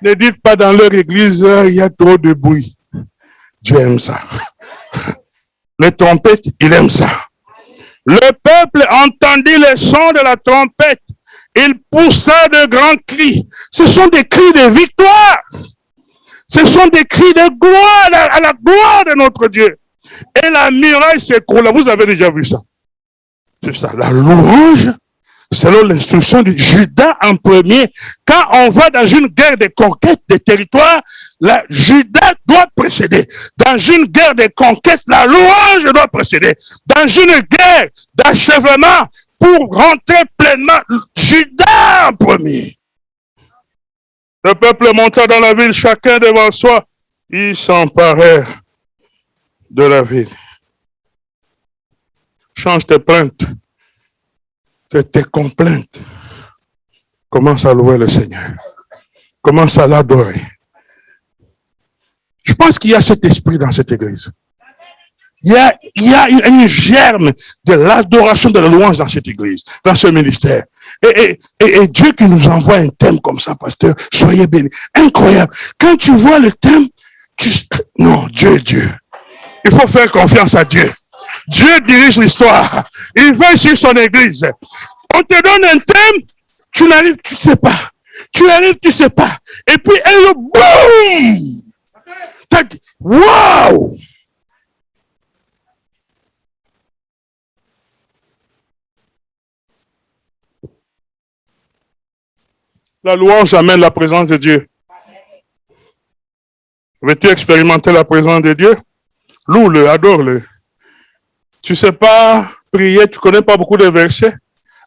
Ne dites pas dans leur église, il y a trop de bruit. Dieu aime ça. Les trompettes, il aime ça. Le peuple entendit les sons de la trompette. Il poussa de grands cris. Ce sont des cris de victoire. Ce sont des cris de gloire à la gloire de notre Dieu. Et la muraille s'écroula. Vous avez déjà vu ça. C'est ça. La louange, selon l'instruction de Judas en premier. Quand on va dans une guerre de conquête des territoires, Judas doit précéder. Dans une guerre de conquête, la louange doit précéder. Dans une guerre d'achèvement, pour rentrer pleinement, Judas en premier. Le peuple monta dans la ville, chacun devant soi. Ils s'emparèrent de la ville. Change tes plaintes. Tes complaintes. Commence à louer le Seigneur. Commence à l'adorer. Je pense qu'il y a cet esprit dans cette église. Il y a une germe de l'adoration, de la louange dans cette église, dans ce ministère. Et Dieu qui nous envoie un thème comme ça, pasteur, soyez bénis. Incroyable. Quand tu vois le thème, non, Dieu est Dieu. Il faut faire confiance à Dieu. Dieu dirige l'histoire. Il veille sur son église. On te donne un thème, tu n'arrives, tu ne sais pas. Tu arrives, tu ne sais pas. Et puis, elle, boum! T'as dit, waouh! La louange amène la présence de Dieu. Veux-tu expérimenter la présence de Dieu? Loue-le, adore-le. Tu ne sais pas prier, tu ne connais pas beaucoup de versets?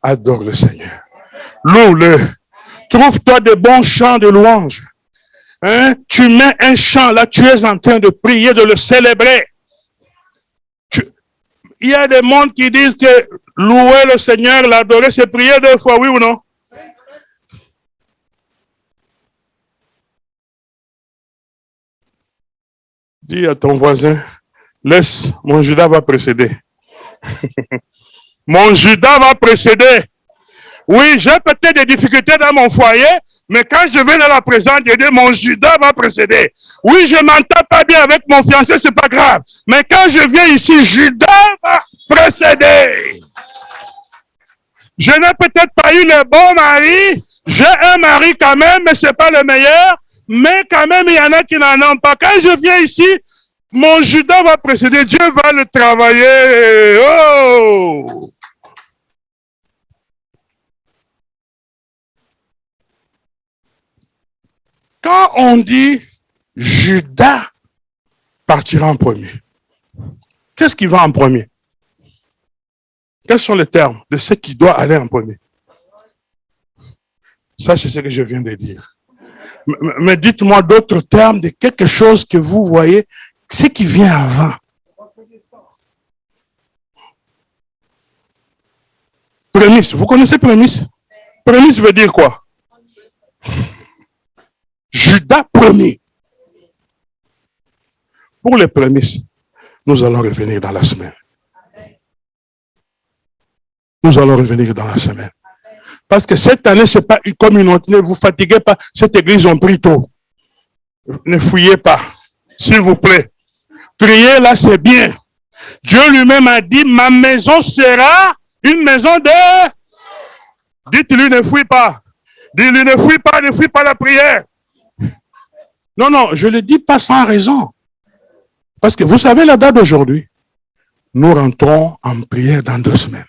Adore le Seigneur. Loue-le. Trouve-toi de bons chants de louange. Hein? Tu mets un chant là, tu es en train de prier, de le célébrer. Il y a des mondes qui disent que louer le Seigneur, l'adorer, c'est prier 2 fois, oui ou non? Dis à ton voisin, laisse, mon Judas va précéder. Mon Judas va précéder. Oui, j'ai peut-être des difficultés dans mon foyer, mais quand je vais dans la présence de Dieu, mon Judas va précéder. Oui, je m'entends pas bien avec mon fiancé, c'est pas grave. Mais quand je viens ici, Judas va précéder. Je n'ai peut-être pas eu le bon mari. J'ai un mari quand même, mais c'est pas le meilleur. Mais quand même, il y en a qui n'en ont pas. Quand je viens ici, mon Judas va précéder. Dieu va le travailler. Oh! Quand on dit Judas partira en premier, qu'est-ce qui va en premier? Quels sont les termes de ce qui doit aller en premier? Ça, c'est ce que je viens de dire. Mais dites-moi d'autres termes de quelque chose que vous voyez, ce qui vient avant. Prémisse. Vous connaissez prémisse? Prémisse veut dire quoi? Judas premier. Pour les prémices, nous allons revenir dans la semaine. Nous allons revenir dans la semaine. Parce que cette année, ce n'est pas comme une autre. Ne vous fatiguez pas. Cette église, on prie tôt. Ne fouillez pas. S'il vous plaît. Prier là, c'est bien. Dieu lui-même a dit, ma maison sera une maison de... Dites-lui, ne fouille pas. Dites-lui, ne fouille pas la prière. Non, non, je ne le dis pas sans raison. Parce que vous savez la date d'aujourd'hui. Nous rentrons en prière dans 2 semaines.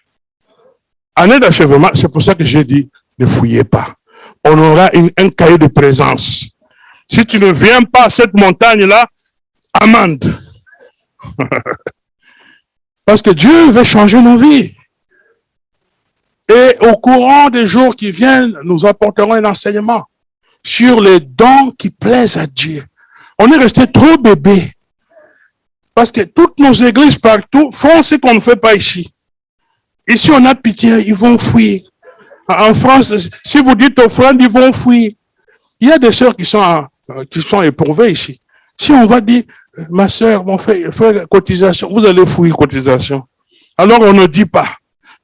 Année d'achèvement, c'est pour ça que j'ai dit, ne fouillez pas. On aura un cahier de présence. Si tu ne viens pas à cette montagne-là, amende. Parce que Dieu veut changer nos vies. Et au courant des jours qui viennent, nous apporterons un enseignement sur les dons qui plaisent à Dieu. On est resté trop bébé. Parce que toutes nos églises partout font ce qu'on ne fait pas ici. Ici, on a pitié, ils vont fuir. En France, si vous dites offrande, ils vont fuir. Il y a des sœurs qui sont éprouvées ici. Si on va dire, ma sœur, mon frère, cotisation, vous allez fuir cotisation. Alors on ne dit pas.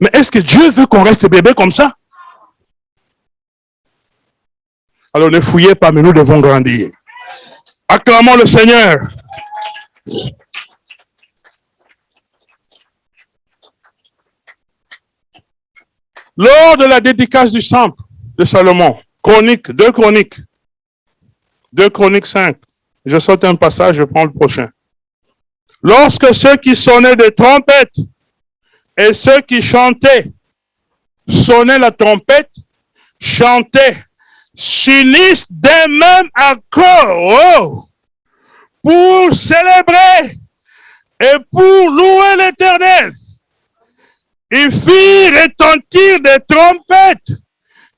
Mais est-ce que Dieu veut qu'on reste bébé comme ça? Alors ne fouillez pas, mais nous devons grandir. Acclamons le Seigneur. Lors de la dédicace du temple de Salomon, deux Chroniques 5, je saute un passage, je prends le prochain. Lorsque ceux qui sonnaient des trompettes et ceux qui chantaient sonnaient la trompette, chantaient, s'unissent d'un même accord pour célébrer et pour louer l'Éternel. Ils firent retentir des trompettes,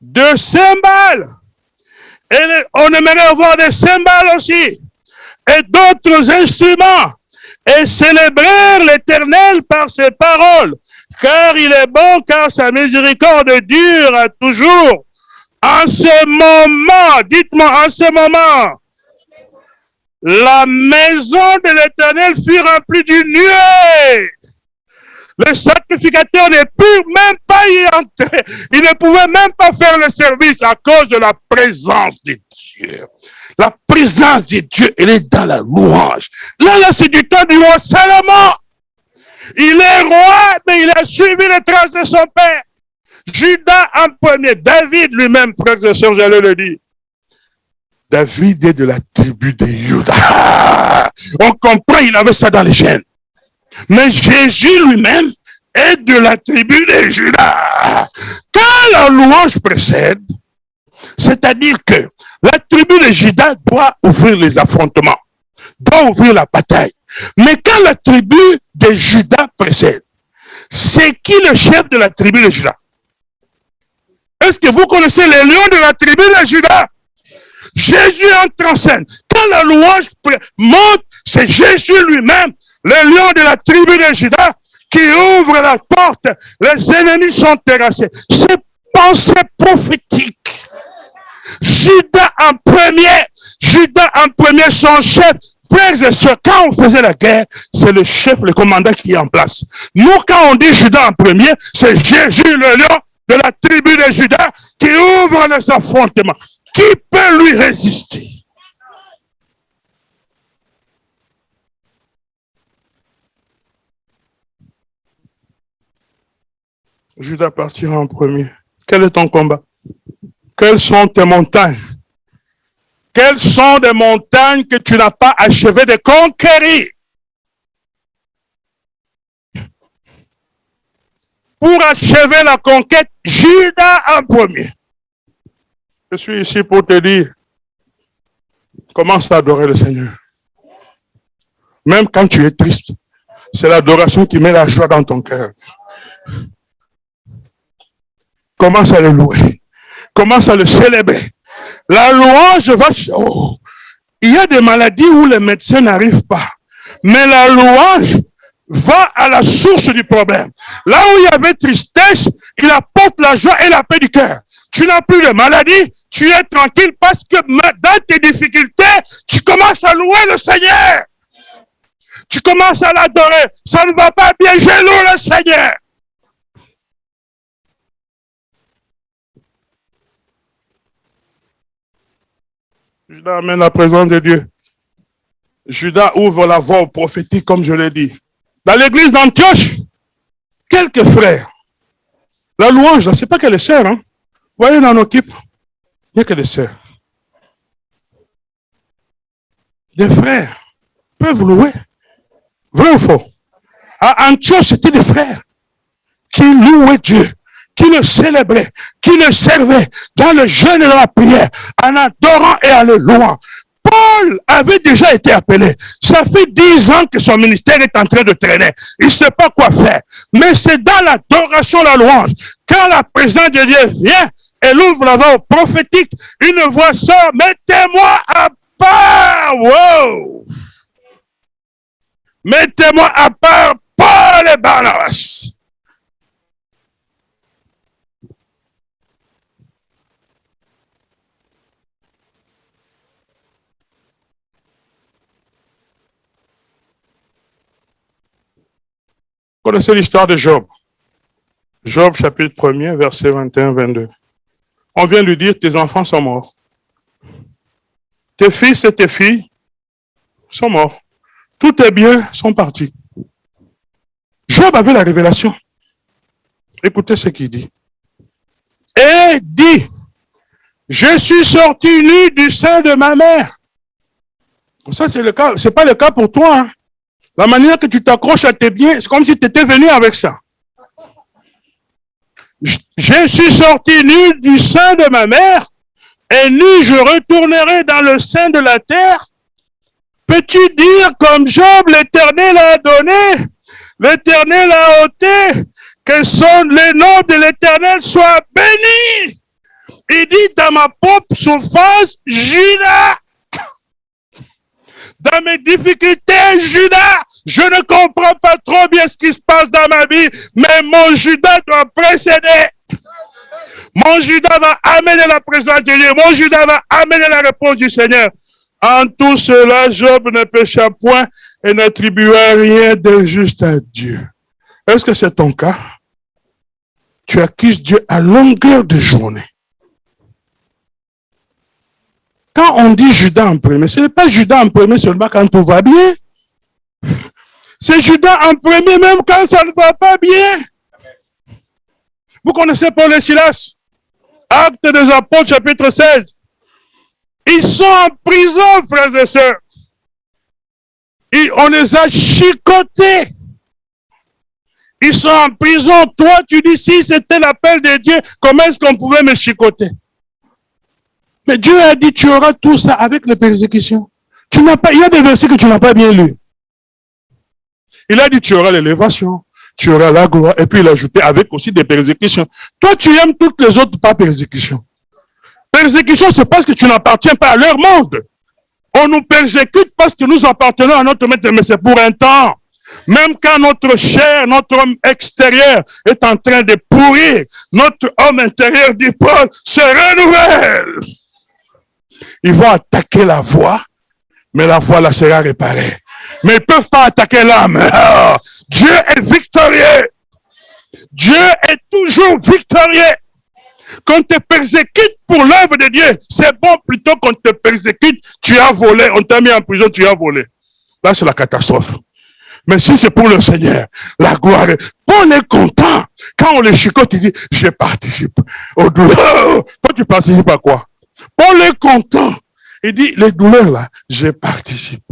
de cymbales. Et on aimerait avoir des cymbales aussi. Et d'autres instruments. Et célébrèrent l'Éternel par ses paroles. Car il est bon, car sa miséricorde dure à toujours. En ce moment, dites-moi, en ce moment, la maison de l'Éternel fut remplie d'une nuée. Le sacrificateur ne put même pas y entrer. Il ne pouvait même pas faire le service à cause de la présence de Dieu. La présence de Dieu, elle est dans la louange. Là, c'est du temps du roi Salomon. Il est roi, mais il a suivi les traces de son père. Judas en premier. David lui-même, frères et sœurs, j'allais le dire. David est de la tribu de Judas. On comprend, il avait ça dans les gènes. Mais Jésus lui-même est de la tribu de Judas. Quand la louange précède, c'est-à-dire que la tribu de Judas doit ouvrir les affrontements, doit ouvrir la bataille. Mais quand la tribu de Judas précède, c'est qui le chef de la tribu de Judas? Est-ce que vous connaissez les lions de la tribu de Judas? Jésus entre en scène. Quand la louange monte, c'est Jésus lui-même, le lion de la tribu de Judas, qui ouvre la porte. Les ennemis sont terrassés. C'est pensée prophétique. Judas en premier, son chef. Frères et sœurs, quand on faisait la guerre, c'est le chef, le commandant qui est en place. Nous, quand on dit Judas en premier, c'est Jésus, le lion de la tribu de Judas, qui ouvre les affrontements. Qui peut lui résister? Judas partira en premier. Quel est ton combat? Quelles sont tes montagnes? Quelles sont des montagnes que tu n'as pas achevé de conquérir? Pour achever la conquête, Judas en premier. Je suis ici pour te dire, commence à adorer le Seigneur. Même quand tu es triste, c'est l'adoration qui met la joie dans ton cœur. Commence à le louer. Commence à le célébrer. La louange va... Oh, il y a des maladies où les médecins n'arrivent pas. Mais la louange Va à la source du problème. Là où il y avait tristesse, il apporte la joie et la paix du cœur. Tu n'as plus de maladie, tu es tranquille parce que dans tes difficultés, tu commences à louer le Seigneur. Tu commences à l'adorer. Ça ne va pas bien, je loue le Seigneur. Judas amène la présence de Dieu. Judas ouvre la voie prophétique, comme je l'ai dit. Dans l'église d'Antioche, quelques frères. La louange, c'est pas que les sœurs. Hein. Vous voyez dans nos équipes, il n'y a que des sœurs. Des frères peuvent louer. Vrai ou faux? À Antioche, c'était des frères qui louaient Dieu, qui le célébraient, qui le servaient dans le jeûne et dans la prière, en adorant et en le louant. Paul avait déjà été appelé. Ça fait 10 ans que son ministère est en train de traîner. Il ne sait pas quoi faire. Mais c'est dans l'adoration, la louange. Quand la présence de Dieu vient, elle ouvre la voie prophétique. Une voix sort, mettez-moi à part. Wow! Mettez-moi à part Paul et Barnabas. Vous connaissez l'histoire de Job. Job, chapitre 1er, verset 21-22. On vient lui dire, tes enfants sont morts. Tes fils et tes filles sont morts. Tous tes biens sont partis. Job avait la révélation. Écoutez ce qu'il dit. Et dit, je suis sorti nu du sein de ma mère. Ça, c'est le cas. C'est pas le cas pour toi. Hein. La manière que tu t'accroches à tes biens, c'est comme si tu étais venu avec ça. Je suis sorti nu du sein de ma mère, et nu je retournerai dans le sein de la terre. Peux-tu dire comme Job, l'Éternel a donné, l'Éternel a ôté, que les noms de l'Éternel soient bénis. Il dit dans ma propre souffrance, Judas. Dans mes difficultés, Judas, je ne comprends pas trop bien ce qui se passe dans ma vie, mais mon Judas doit précéder. Mon Judas va amener la présence de Dieu. Mon Judas va amener la réponse du Seigneur. En tout cela, Job ne pécha point et n'attribua rien d'injuste à Dieu. Est-ce que c'est ton cas? Tu accuses Dieu à longueur de journée. Quand on dit Judas en premier, ce n'est pas Judas en premier seulement quand tout va bien. C'est Judas en premier même quand ça ne va pas bien. Vous connaissez Paul et Silas? Actes des Apôtres, chapitre 16. Ils sont en prison, frères et sœurs. On les a chicotés. Ils sont en prison. Toi, tu dis, si c'était l'appel de Dieu, comment est-ce qu'on pouvait me chicoter? Mais Dieu a dit, tu auras tout ça avec les persécutions. Il y a des versets que tu n'as pas bien lus. Il a dit, tu auras l'élévation, tu auras la gloire, et puis il a ajouté avec aussi des persécutions. Toi, tu aimes toutes les autres, pas persécutions. Persécution, c'est parce que tu n'appartiens pas à leur monde. On nous persécute parce que nous appartenons à notre maître, mais c'est pour un temps. Même quand notre chair, notre homme extérieur est en train de pourrir, notre homme intérieur dit Paul se renouvelle. Ils vont attaquer la voix, mais la voix là sera réparée. Mais ils ne peuvent pas attaquer l'âme. Oh, Dieu est victorieux. Dieu est toujours victorieux. Qu'on te persécute pour l'œuvre de Dieu, c'est bon plutôt qu'on te persécute, tu as volé, on t'a mis en prison, tu as volé. Là, c'est la catastrophe. Mais si c'est pour le Seigneur, la gloire, Paul est content. Quand on le chicote, il dit, je participe aux douleurs. Toi, tu participes à quoi? Paul est content. Il dit, les douleurs là, je participe.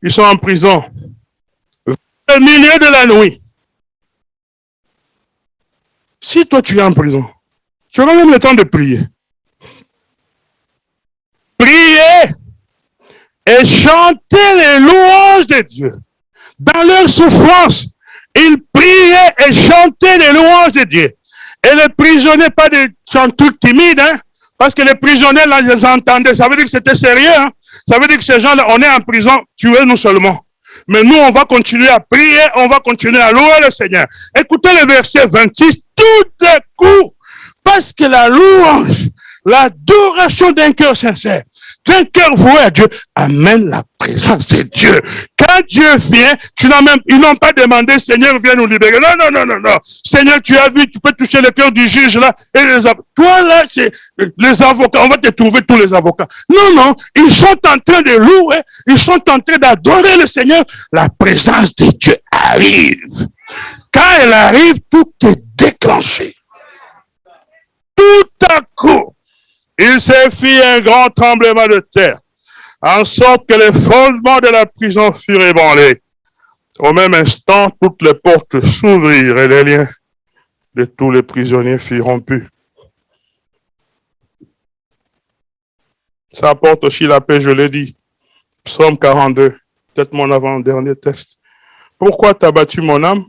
Ils sont en prison. Au milieu de la nuit. Si toi tu es en prison, tu auras même le temps de prier. Prier et chanter les louanges de Dieu. Dans leur souffrance, ils priaient et chantaient les louanges de Dieu. Et les prisonniers, pas des chanteurs timides, hein, parce que les prisonniers, là, ils les entendaient. Ça veut dire que c'était sérieux. Hein. Ça veut dire que ces gens-là, on est en prison, tuez-nous seulement. Mais nous, on va continuer à prier, on va continuer à louer le Seigneur. Écoutez le verset 26, tout à coup, parce que la louange, l'adoration d'un cœur sincère, d'un cœur voué à Dieu, amène la présence de Dieu. Quand Dieu vient, ils n'ont pas demandé, Seigneur, viens nous libérer. Non, non, non, non, non. Seigneur, tu as vu, tu peux toucher le cœur du juge là. Et toi là, c'est les avocats, on va te trouver tous les avocats. Non, non, ils sont en train de louer, ils sont en train d'adorer le Seigneur. La présence de Dieu arrive. Quand elle arrive, tout est déclenché. Tout à coup, il s'est fait un grand tremblement de terre, en sorte que les fondements de la prison furent ébranlés. Au même instant, toutes les portes s'ouvrirent et les liens de tous les prisonniers furent rompus. Ça apporte aussi la paix, je l'ai dit. Psaume 42, peut-être mon avant-dernier texte. Pourquoi t'as battu mon âme?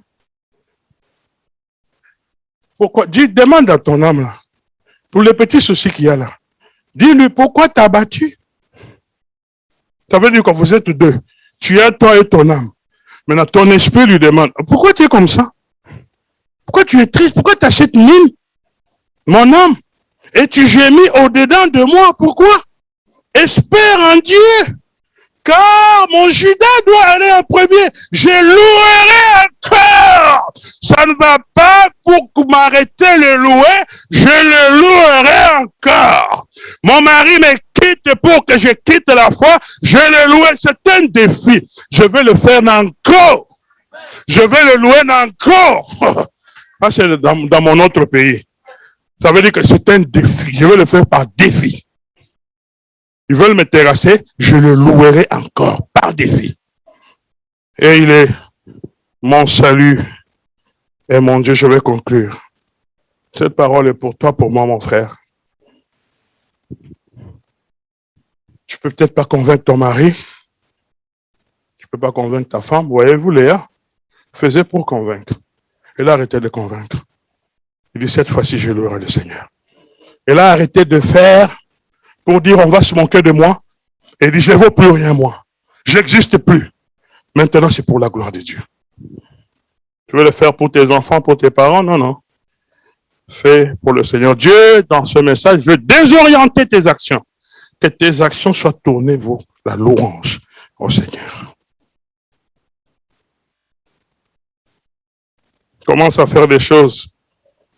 Pourquoi? Demande à ton âme là, pour les petits soucis qu'il y a là. Dis-lui, pourquoi t'as battu? Ça veut dire que vous êtes deux. Tu es toi et ton âme. Maintenant, ton esprit lui demande, pourquoi tu es comme ça? Pourquoi tu es triste? Pourquoi tu as cette mine? Mon âme. Et tu gémis au-dedans de moi. Pourquoi? Espère en Dieu. Car mon Judas doit aller en premier. Je louerai encore. Ça ne va pas pour m'arrêter le louer. Je le louerai encore. Mon mari me quitte pour que je quitte la foi. Je le louerai. C'est un défi. Je vais le faire encore. Je vais le louer encore. Ça, c'est dans mon autre pays. Ça veut dire que c'est un défi. Je vais le faire par défi. Ils veulent me terrasser, je le louerai encore par défi. Et il est mon salut et mon Dieu, je vais conclure. Cette parole est pour toi, pour moi, mon frère. Tu peux peut-être pas convaincre ton mari. Tu peux pas convaincre ta femme. Voyez-vous, Léa, faisait pour convaincre. Elle a arrêté de convaincre. Il dit, cette fois-ci, je louerai le Seigneur. Elle a arrêté de faire pour dire, on va se moquer de moi. Et il dit, je ne vaux plus rien, moi. Je n'existe plus. Maintenant, c'est pour la gloire de Dieu. Tu veux le faire pour tes enfants, pour tes parents? Non, non. Fais pour le Seigneur. Dieu, dans ce message, veut désorienter tes actions. Que tes actions soient tournées vers la louange au Seigneur. Commence à faire des choses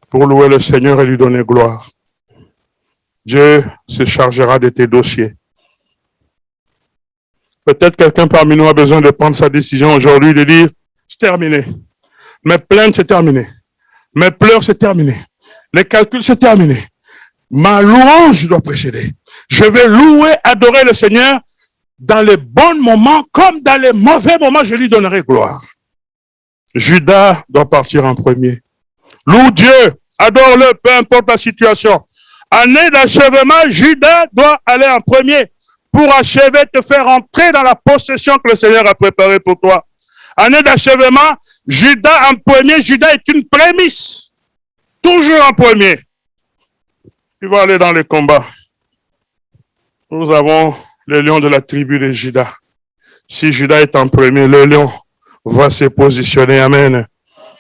pour louer le Seigneur et lui donner gloire. Dieu se chargera de tes dossiers. Peut-être quelqu'un parmi nous a besoin de prendre sa décision aujourd'hui, de dire, c'est terminé. Mes plaintes, c'est terminé. Mes pleurs, c'est terminé. Les calculs, c'est terminé. Ma louange doit précéder. Je vais louer, adorer le Seigneur dans les bons moments comme dans les mauvais moments, je lui donnerai gloire. Judas doit partir en premier. Loue Dieu, adore-le, peu importe la situation. Année d'achèvement, Judas doit aller en premier pour achever, te faire entrer dans la possession que le Seigneur a préparée pour toi. Année d'achèvement, Judas en premier, Judas est une prémisse. Toujours en premier. Tu vas aller dans les combats. Nous avons le lion de la tribu de Judas. Si Judas est en premier, le lion va se positionner. Amen.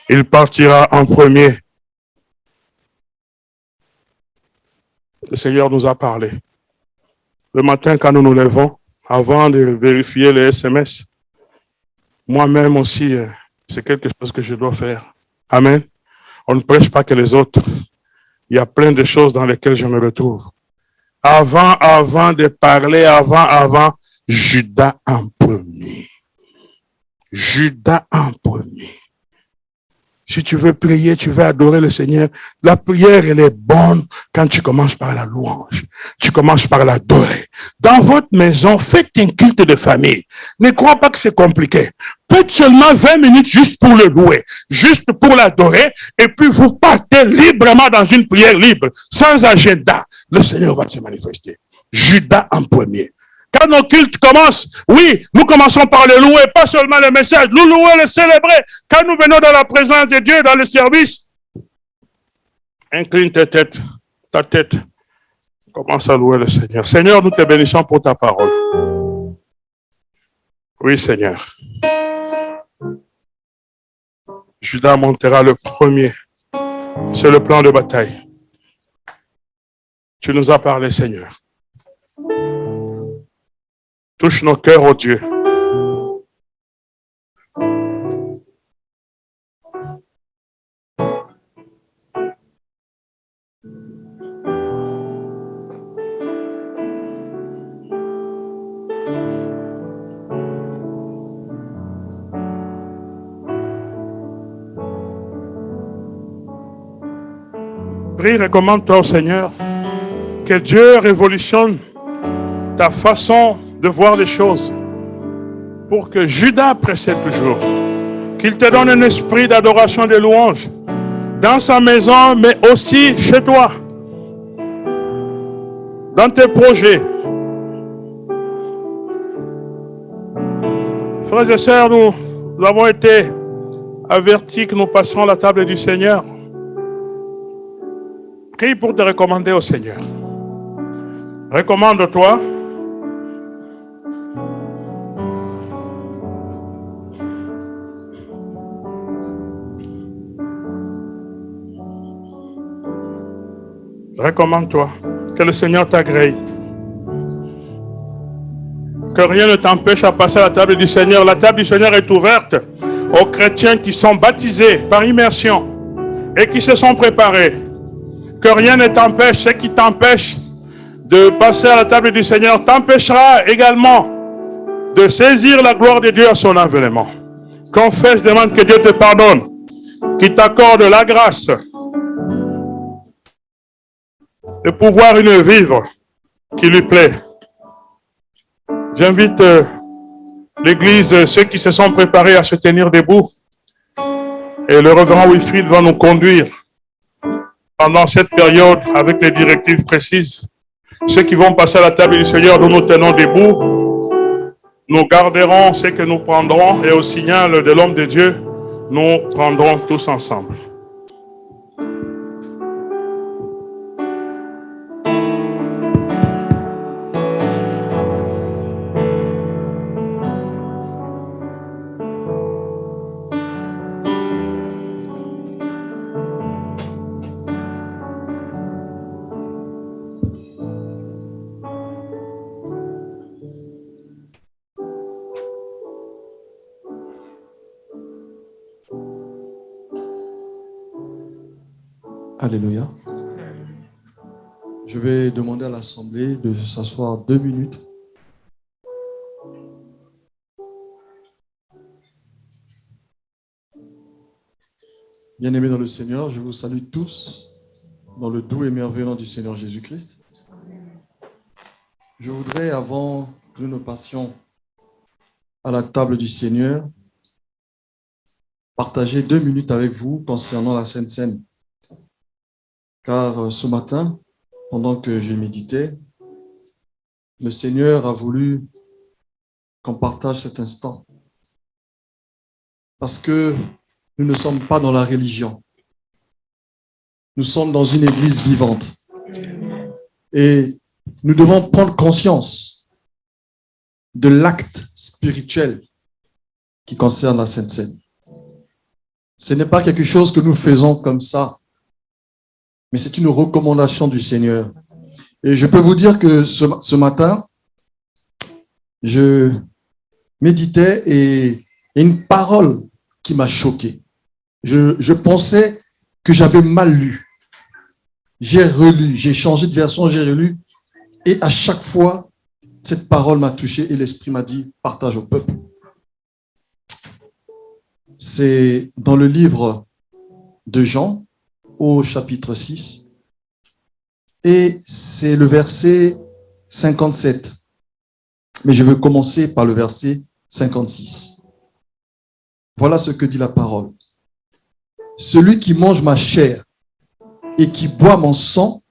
Il partira en premier. Le Seigneur nous a parlé. Le matin, quand nous nous levons, avant de vérifier les SMS, moi-même aussi, c'est quelque chose que je dois faire. Amen. On ne prêche pas que les autres. Il y a plein de choses dans lesquelles je me retrouve. Avant de parler, avant, Judas en premier. Judas en premier. Si tu veux prier, tu veux adorer le Seigneur, la prière, elle est bonne quand tu commences par la louange. Tu commences par l'adorer. Dans votre maison, faites un culte de famille. Ne crois pas que c'est compliqué. Faites seulement 20 minutes juste pour le louer, juste pour l'adorer, et puis vous partez librement dans une prière libre, sans agenda. Le Seigneur va se manifester. Judas en premier. Quand nos cultes commencent, oui, nous commençons par le louer, pas seulement le message, nous louer, le célébrer. Quand nous venons dans la présence de Dieu, dans le service, incline ta tête, commence à louer le Seigneur. Seigneur, nous te bénissons pour ta parole. Oui, Seigneur. Judas montera le premier. C'est le plan de bataille. Tu nous as parlé, Seigneur. Touche nos cœurs, oh Dieu. Prie, recommande-toi au Seigneur. Que Dieu révolutionne ta façon de voir les choses. Pour que Judas précède toujours. Qu'il te donne un esprit d'adoration et de louange. Dans sa maison, mais aussi chez toi. Dans tes projets. Frères et sœurs, nous avons été avertis que nous passerons la table du Seigneur. Prie pour te recommander au Seigneur. Recommande-toi. Recommande-toi. Que le Seigneur t'agrée. Que rien ne t'empêche à passer à la table du Seigneur. La table du Seigneur est ouverte aux chrétiens qui sont baptisés par immersion et qui se sont préparés. Que rien ne t'empêche. Ce qui t'empêche de passer à la table du Seigneur t'empêchera également de saisir la gloire de Dieu à son avènement. Confesse, demande que Dieu te pardonne, qu'il t'accorde la grâce de pouvoir vivre qui lui plaît. J'invite l'Église, ceux qui se sont préparés à se tenir debout, et le révérend Wilfried va nous conduire pendant cette période avec les directives précises. Ceux qui vont passer à la table du Seigneur, nous nous tenons debout. Nous garderons ce que nous prendrons et au signal de l'homme de Dieu, nous prendrons tous ensemble. Alléluia. Je vais demander à l'Assemblée de s'asseoir 2 minutes. Bien-aimés dans le Seigneur, je vous salue tous dans le doux et merveilleux nom du Seigneur Jésus-Christ. Je voudrais, avant que nous passions à la table du Seigneur, partager 2 minutes avec vous concernant la Sainte Seine. Car ce matin, pendant que je méditais, le Seigneur a voulu qu'on partage cet instant. Parce que nous ne sommes pas dans la religion. Nous sommes dans une église vivante. Et nous devons prendre conscience de l'acte spirituel qui concerne la Sainte Seine. Ce n'est pas quelque chose que nous faisons comme ça, mais c'est une recommandation du Seigneur. Et je peux vous dire que ce matin, je méditais et une parole qui m'a choqué. Je pensais que j'avais mal lu. J'ai relu, j'ai changé de version, j'ai relu. Et à chaque fois, cette parole m'a touché et l'Esprit m'a dit, partage au peuple. C'est dans le livre de Jean, au chapitre 6, et c'est le verset 57. Mais je veux commencer par le verset 56. Voilà ce que dit la parole. Celui qui mange ma chair et qui boit mon sang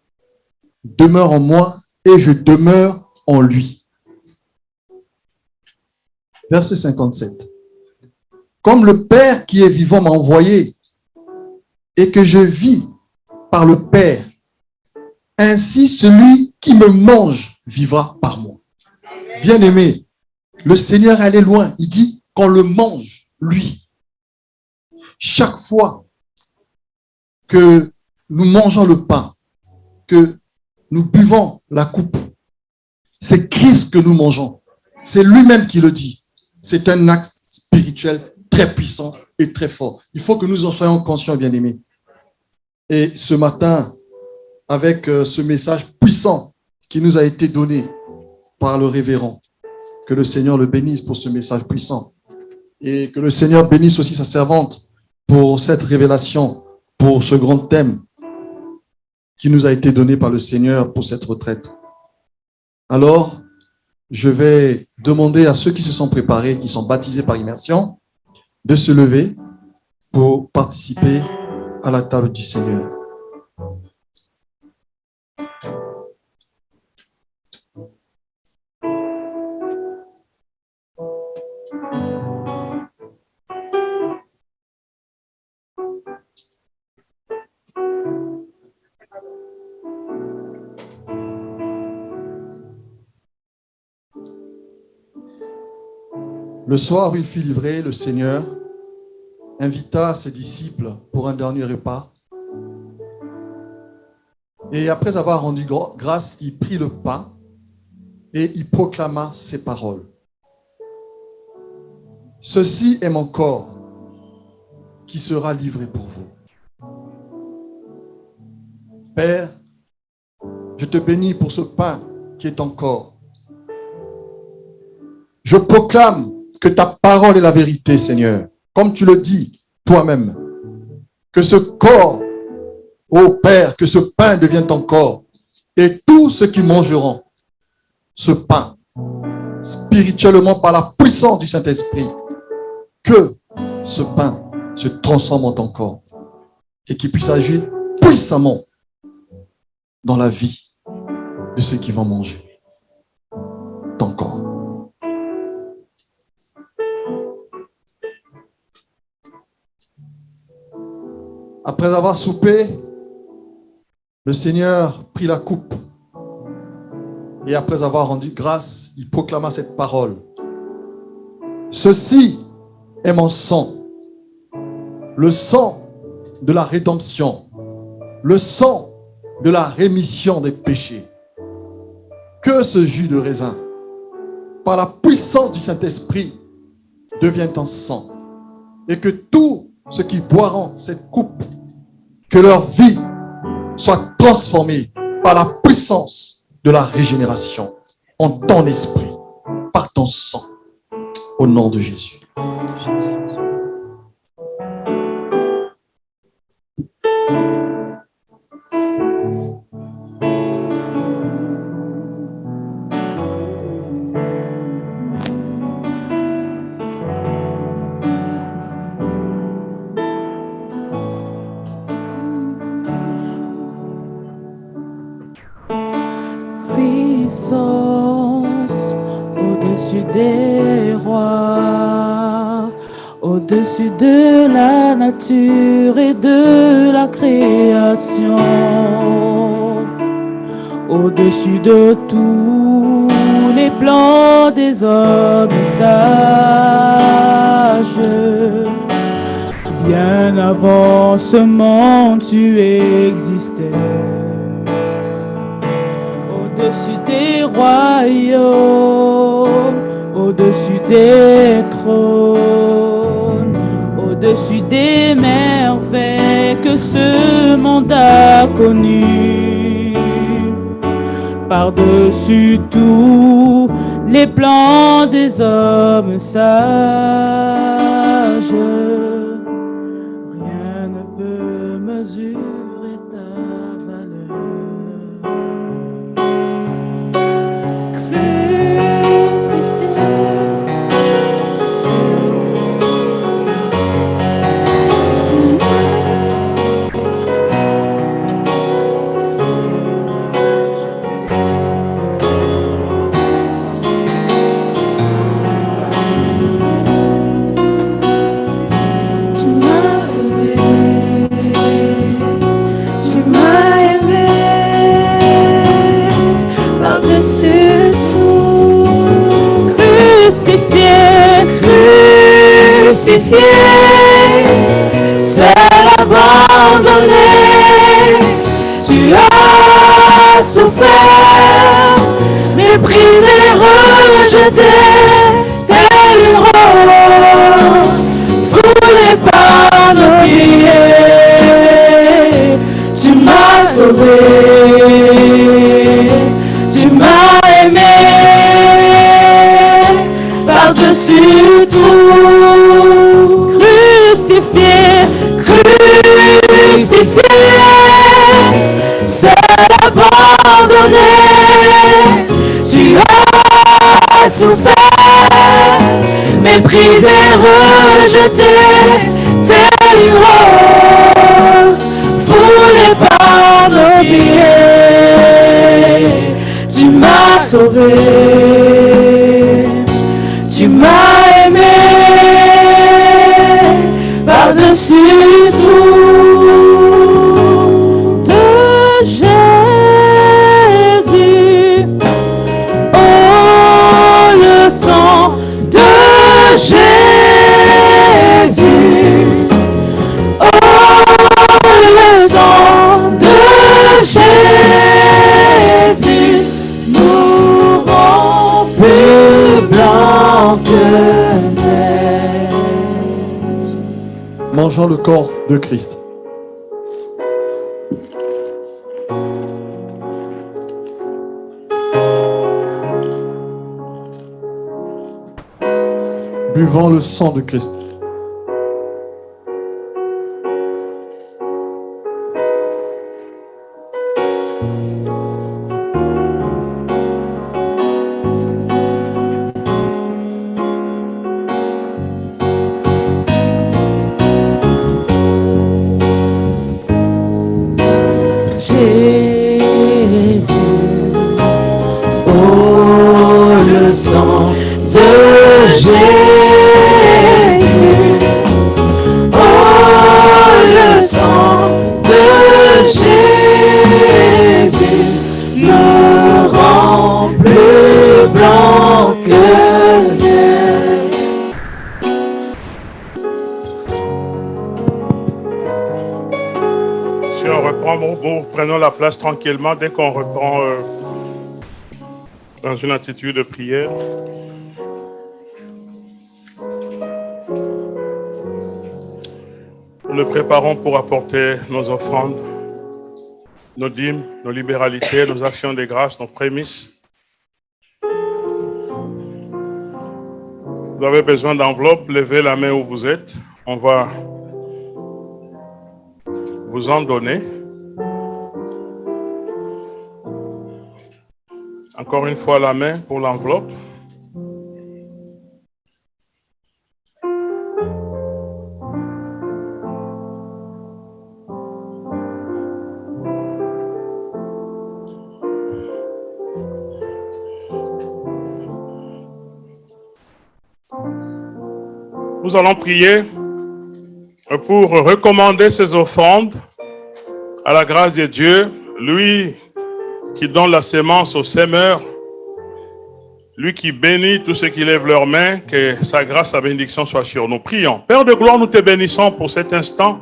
demeure en moi et je demeure en lui. Verset 57. Comme le Père qui est vivant m'a envoyé et que je vis par le Père, ainsi celui qui me mange vivra par moi. Bien-aimé, le Seigneur allait loin. Il dit qu'on le mange, lui. chaque fois que nous mangeons le pain, que nous buvons la coupe, c'est Christ que nous mangeons. C'est lui-même qui le dit. C'est un acte spirituel très puissant et très fort. Il faut que nous en soyons conscients, bien-aimés. Et ce matin, avec ce message puissant qui nous a été donné par le révérend, que le Seigneur le bénisse pour ce message puissant. Et que le Seigneur bénisse aussi sa servante pour cette révélation, pour ce grand thème qui nous a été donné par le Seigneur pour cette retraite. Alors, je vais demander à ceux qui se sont préparés, qui sont baptisés par immersion, de se lever pour participer à la table du Seigneur. Le soir où il fut livré, le Seigneur invita ses disciples pour un dernier repas. Et après avoir rendu grâce, il prit le pain et il proclama ces paroles. Ceci est mon corps qui sera livré pour vous. Père, je te bénis pour ce pain qui est ton corps. Je proclame que ta parole est la vérité, Seigneur. Comme tu le dis toi-même, que ce corps, ô Père, que ce pain devienne ton corps. Et tous ceux qui mangeront ce pain, spirituellement par la puissance du Saint-Esprit, que ce pain se transforme en ton corps et qu'il puisse agir puissamment dans la vie de ceux qui vont manger ton corps. Après avoir soupé, le Seigneur prit la coupe et après avoir rendu grâce, il proclama cette parole. Ceci est mon sang, le sang de la rédemption, le sang de la rémission des péchés. Que ce jus de raisin, par la puissance du Saint-Esprit, devienne en sang et que tous ceux qui boiront cette coupe, que leur vie soit transformée par la puissance de la régénération en ton esprit, par ton sang, au nom de Jésus. Au-dessus des rois, au-dessus de la nature et de la création, au-dessus de tous les plans des hommes sages. Bien avant ce monde, tu existais. Au-dessus des royaumes, au-dessus des trônes, au-dessus des merveilles que ce monde a connues, par-dessus tous les plans des hommes sages, rien ne peut mesurer ta valeur. seul abandonné, tu as souffert, méprisé, rejeté, tel une rose, foulée par nos pieds. Tu m'as sauvé, tu m'as aimé, par-dessus tout, crucifié, seul abandonné, tu as souffert, méprisé, rejeté, tel une rose, foulée par nos pieds. Tu m'as sauvé, tu m'as aimé, par-dessus tout. De Jésus, oh le sang de Jésus, oh le sang de Jésus nous rend plus blancs que neige. Mangeons le corps de Christ. Buvons le sang de Christ. Prenons la place tranquillement dès qu'on reprend dans une attitude de prière. Nous nous préparons pour apporter nos offrandes, nos dîmes, nos libéralités, nos actions de grâce, nos prémices. Vous avez besoin d'enveloppe, levez la main où vous êtes. On va vous en donner. Encore une fois la main pour l'enveloppe. Nous allons prier pour recommander ces offrandes à la grâce de Dieu, lui qui donne la sémence aux semeurs, lui qui bénit tous ceux qui lèvent leurs mains, que sa grâce, sa bénédiction soit sur nous. Prions. Père de gloire, nous te bénissons pour cet instant.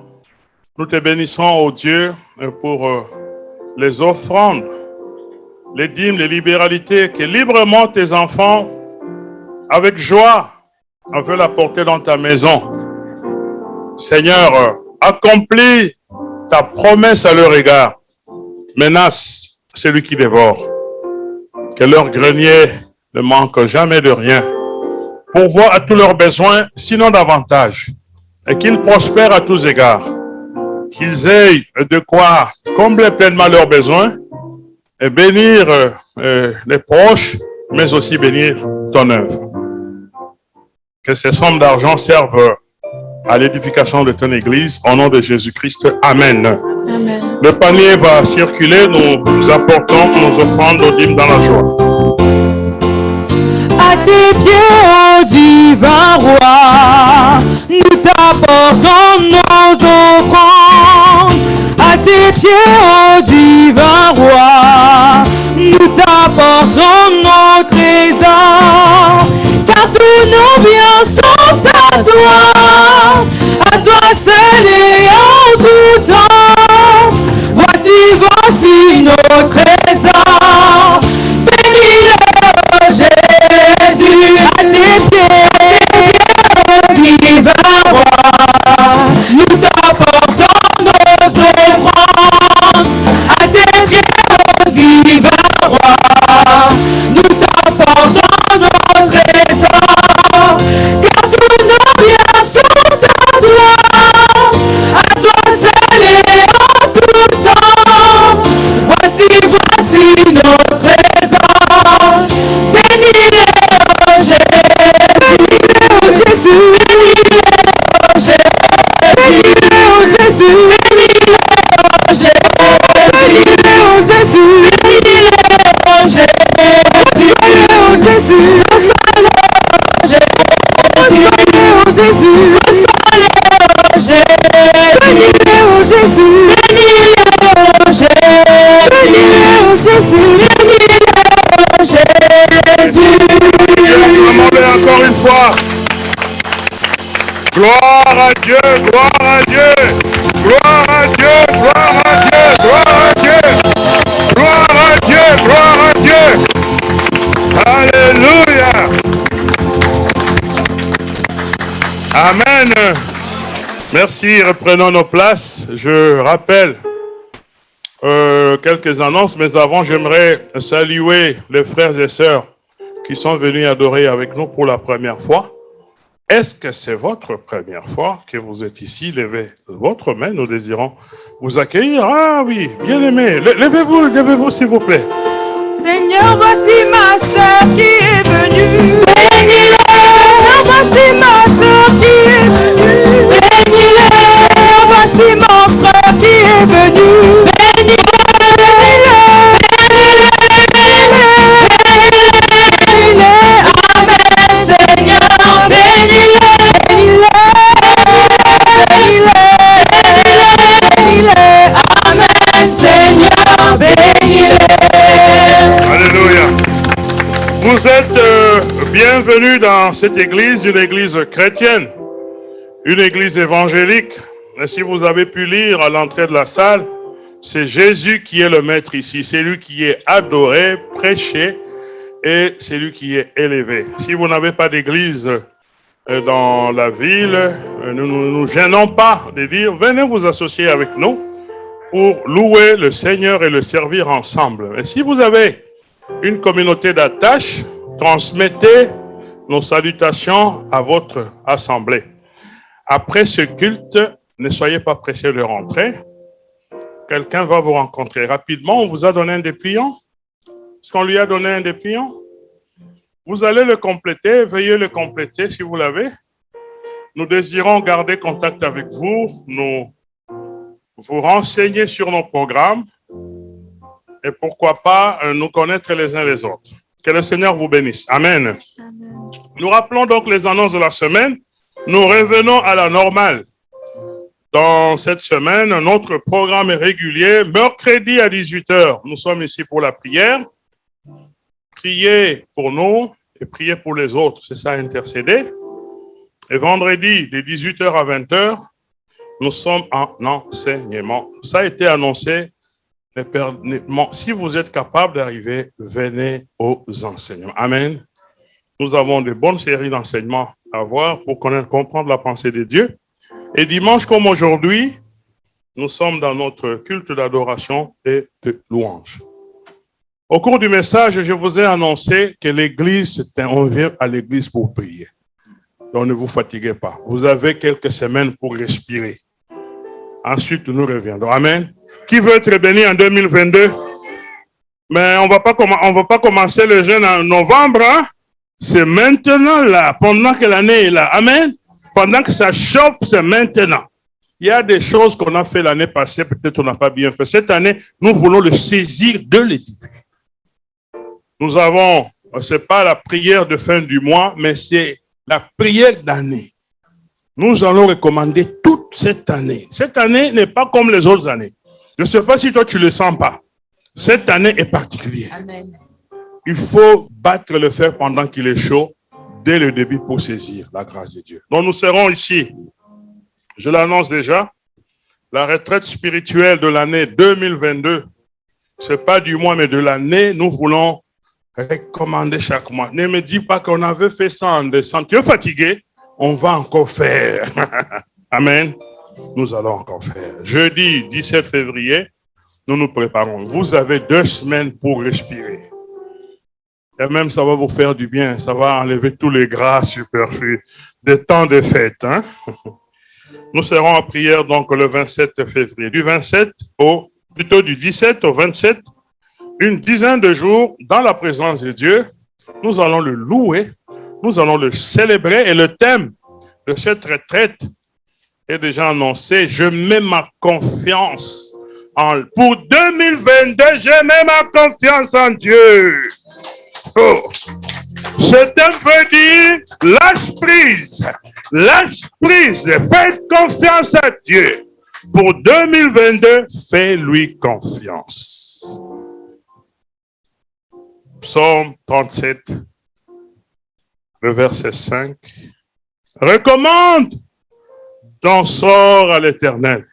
Nous te bénissons, ô Dieu, pour les offrandes, les dîmes, les libéralités, que librement tes enfants, avec joie, veulent apporter dans ta maison. Seigneur, accomplis ta promesse à leur égard. Menace celui qui dévore. Que leur grenier ne manque jamais de rien. Pourvoie à tous leurs besoins, sinon davantage. Et qu'ils prospèrent à tous égards. Qu'ils aient de quoi combler pleinement leurs besoins et bénir les proches, mais aussi bénir ton œuvre. Que ces sommes d'argent servent à l'édification de ton Église. Au nom de Jésus-Christ. Amen. Amen. Le panier va circuler. Nous apportons nos offrandes, nos dîmes dans la joie. À tes pieds, ô divin roi, nous t'apportons nos offrandes. À tes pieds, ô divin roi, nous t'apportons nos trésors. Car tous nos biens sont à toi seul et voici nos trésors. Bénis-le, Jésus, à tes pieds, divin roi. Nous t'apportons nos offrandes, à tes pieds, divin roi. Nous t'apportons nos trésors, car tous nos biens sont à toi seul et en tout temps. Voici nos trésors. Bénis-le, Jésus. Bénis-le, Jésus. Bénis-le, Jésus. Bénis-le, Jésus. Bénis-le, Jésus. Bénis-le, Jésus. Bénis-le, Jésus. Bénis-le, Jésus. Bénis-le, Jésus. Bénis-le, Jésus. Bénis-le, Jésus. Demandez encore une fois. Gloire à Dieu, gloire à Dieu, gloire à Dieu, gloire à Dieu, gloire à Dieu, gloire à Dieu, gloire à Dieu. Alléluia. Amen. Merci, reprenons nos places. Je rappelle quelques annonces, mais avant, j'aimerais saluer les frères et sœurs qui sont venus adorer avec nous pour la première fois. Est-ce que c'est votre première fois que vous êtes ici? Levez votre main, nous désirons vous accueillir. Ah oui, bien aimé. Levez-vous s'il vous plaît. Seigneur, voici ma sœur qui est venue. Bénis-le. Seigneur, voici ma sœur qui est venue. Bénis-le. Seigneur, voici mon frère qui est venu. Vous êtes bienvenus dans cette église, une église chrétienne, une église évangélique. Et si vous avez pu lire à l'entrée de la salle, c'est Jésus qui est le maître ici. C'est lui qui est adoré, prêché et c'est lui qui est élevé. Si vous n'avez pas d'église dans la ville, nous ne nous gênons pas de dire, venez vous associer avec nous pour louer le Seigneur et le servir ensemble. Et si vous avez une communauté d'attache, transmettez nos salutations à votre assemblée. Après ce culte, ne soyez pas pressés de rentrer. Quelqu'un va vous rencontrer rapidement. On vous a donné un dépliant. Est-ce qu'on lui a donné un dépliant? Vous allez le compléter. Veuillez le compléter si vous l'avez. Nous désirons garder contact avec vous. Nous vous renseigner sur nos programmes. Et pourquoi pas nous connaître les uns les autres. Que le Seigneur vous bénisse. Amen. Amen. Nous rappelons donc les annonces de la semaine. Nous revenons à la normale. Dans cette semaine, notre programme est régulier. Mercredi à 18h, nous sommes ici pour la prière. Priez pour nous et priez pour les autres. C'est ça, intercéder. Et vendredi, de 18h à 20h, nous sommes en enseignement. Ça a été annoncé. Si vous êtes capable d'arriver, venez aux enseignements. Amen. Nous avons de bonnes séries d'enseignements à voir pour comprendre la pensée de Dieu. Et dimanche comme aujourd'hui, nous sommes dans notre culte d'adoration et de louange. Au cours du message, je vous ai annoncé que l'église, on vient à l'église pour prier. Donc ne vous fatiguez pas. Vous avez quelques semaines pour respirer. Ensuite, nous reviendrons. Amen. Qui veut être béni en 2022? Mais on va pas commencer le jeûne en novembre. Hein? C'est maintenant là, pendant que l'année est là. Amen. Pendant que ça chauffe, c'est maintenant. Il y a des choses qu'on a fait l'année passée, peut-être on n'a pas bien fait. Cette année, nous voulons le saisir dès le début. Nous avons, c'est pas la prière de fin du mois, mais c'est la prière d'année. Nous allons recommander toute cette année. Cette année n'est pas comme les autres années. Je ne sais pas si toi tu ne le sens pas. Cette année est particulière. Amen. Il faut battre le fer pendant qu'il est chaud, dès le début pour saisir la grâce de Dieu. Donc nous serons ici, je l'annonce déjà, la retraite spirituelle de l'année 2022 c'est pas du mois, mais de l'année, nous voulons recommander chaque mois. Ne me dis pas qu'on avait fait ça en décembre. Tu es fatigué? On va encore faire. Amen. Nous allons encore faire. Jeudi 17 février, nous nous préparons. Vous avez 2 semaines pour respirer. Et même ça va vous faire du bien. Ça va enlever tous les gras superflus des temps de fête. Hein? Nous serons en prière donc le 27 février. Du 27 plutôt du 17 au 27, une dizaine de jours dans la présence de Dieu. Nous allons le louer, nous allons le célébrer et le thème de cette retraite est déjà annoncé. Je mets ma confiance pour 2022, je mets ma confiance en Dieu. Oh. Ce thème veut dire lâche prise. Lâche prise. Faites confiance à Dieu. Pour 2022, fais-lui confiance. Psaume 37, le verset 5. Recommande ton sort à l'Éternel.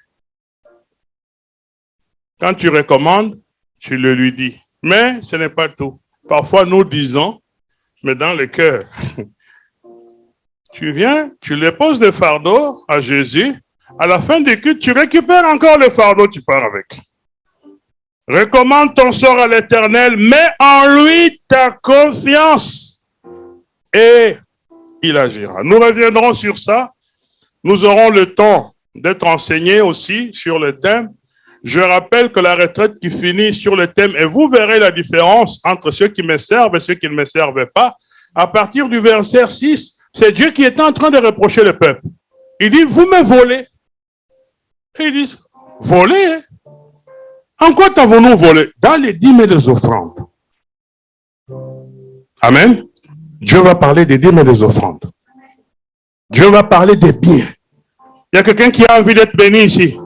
Quand tu recommandes, tu le lui dis. Mais ce n'est pas tout. Parfois, nous disons, mais dans le cœur, tu viens, tu le poses le fardeau à Jésus. À la fin du culte, tu récupères encore le fardeau, tu pars avec. Recommande ton sort à l'Éternel, mets en lui ta confiance et il agira. Nous reviendrons sur ça. Nous aurons le temps d'être enseignés aussi sur le thème. Je rappelle que la retraite qui finit sur le thème, et vous verrez la différence entre ceux qui me servent et ceux qui ne me servent pas. À partir du verset 6, c'est Dieu qui est en train de reprocher le peuple. Il dit, vous me volez. Et ils disent, voler, hein? En quoi t'avons-nous volé? Dans les dîmes et les offrandes. Amen. Dieu va parler des dîmes et des offrandes. Dieu va parler des biens. Il y a quelqu'un qui a envie d'être béni ici.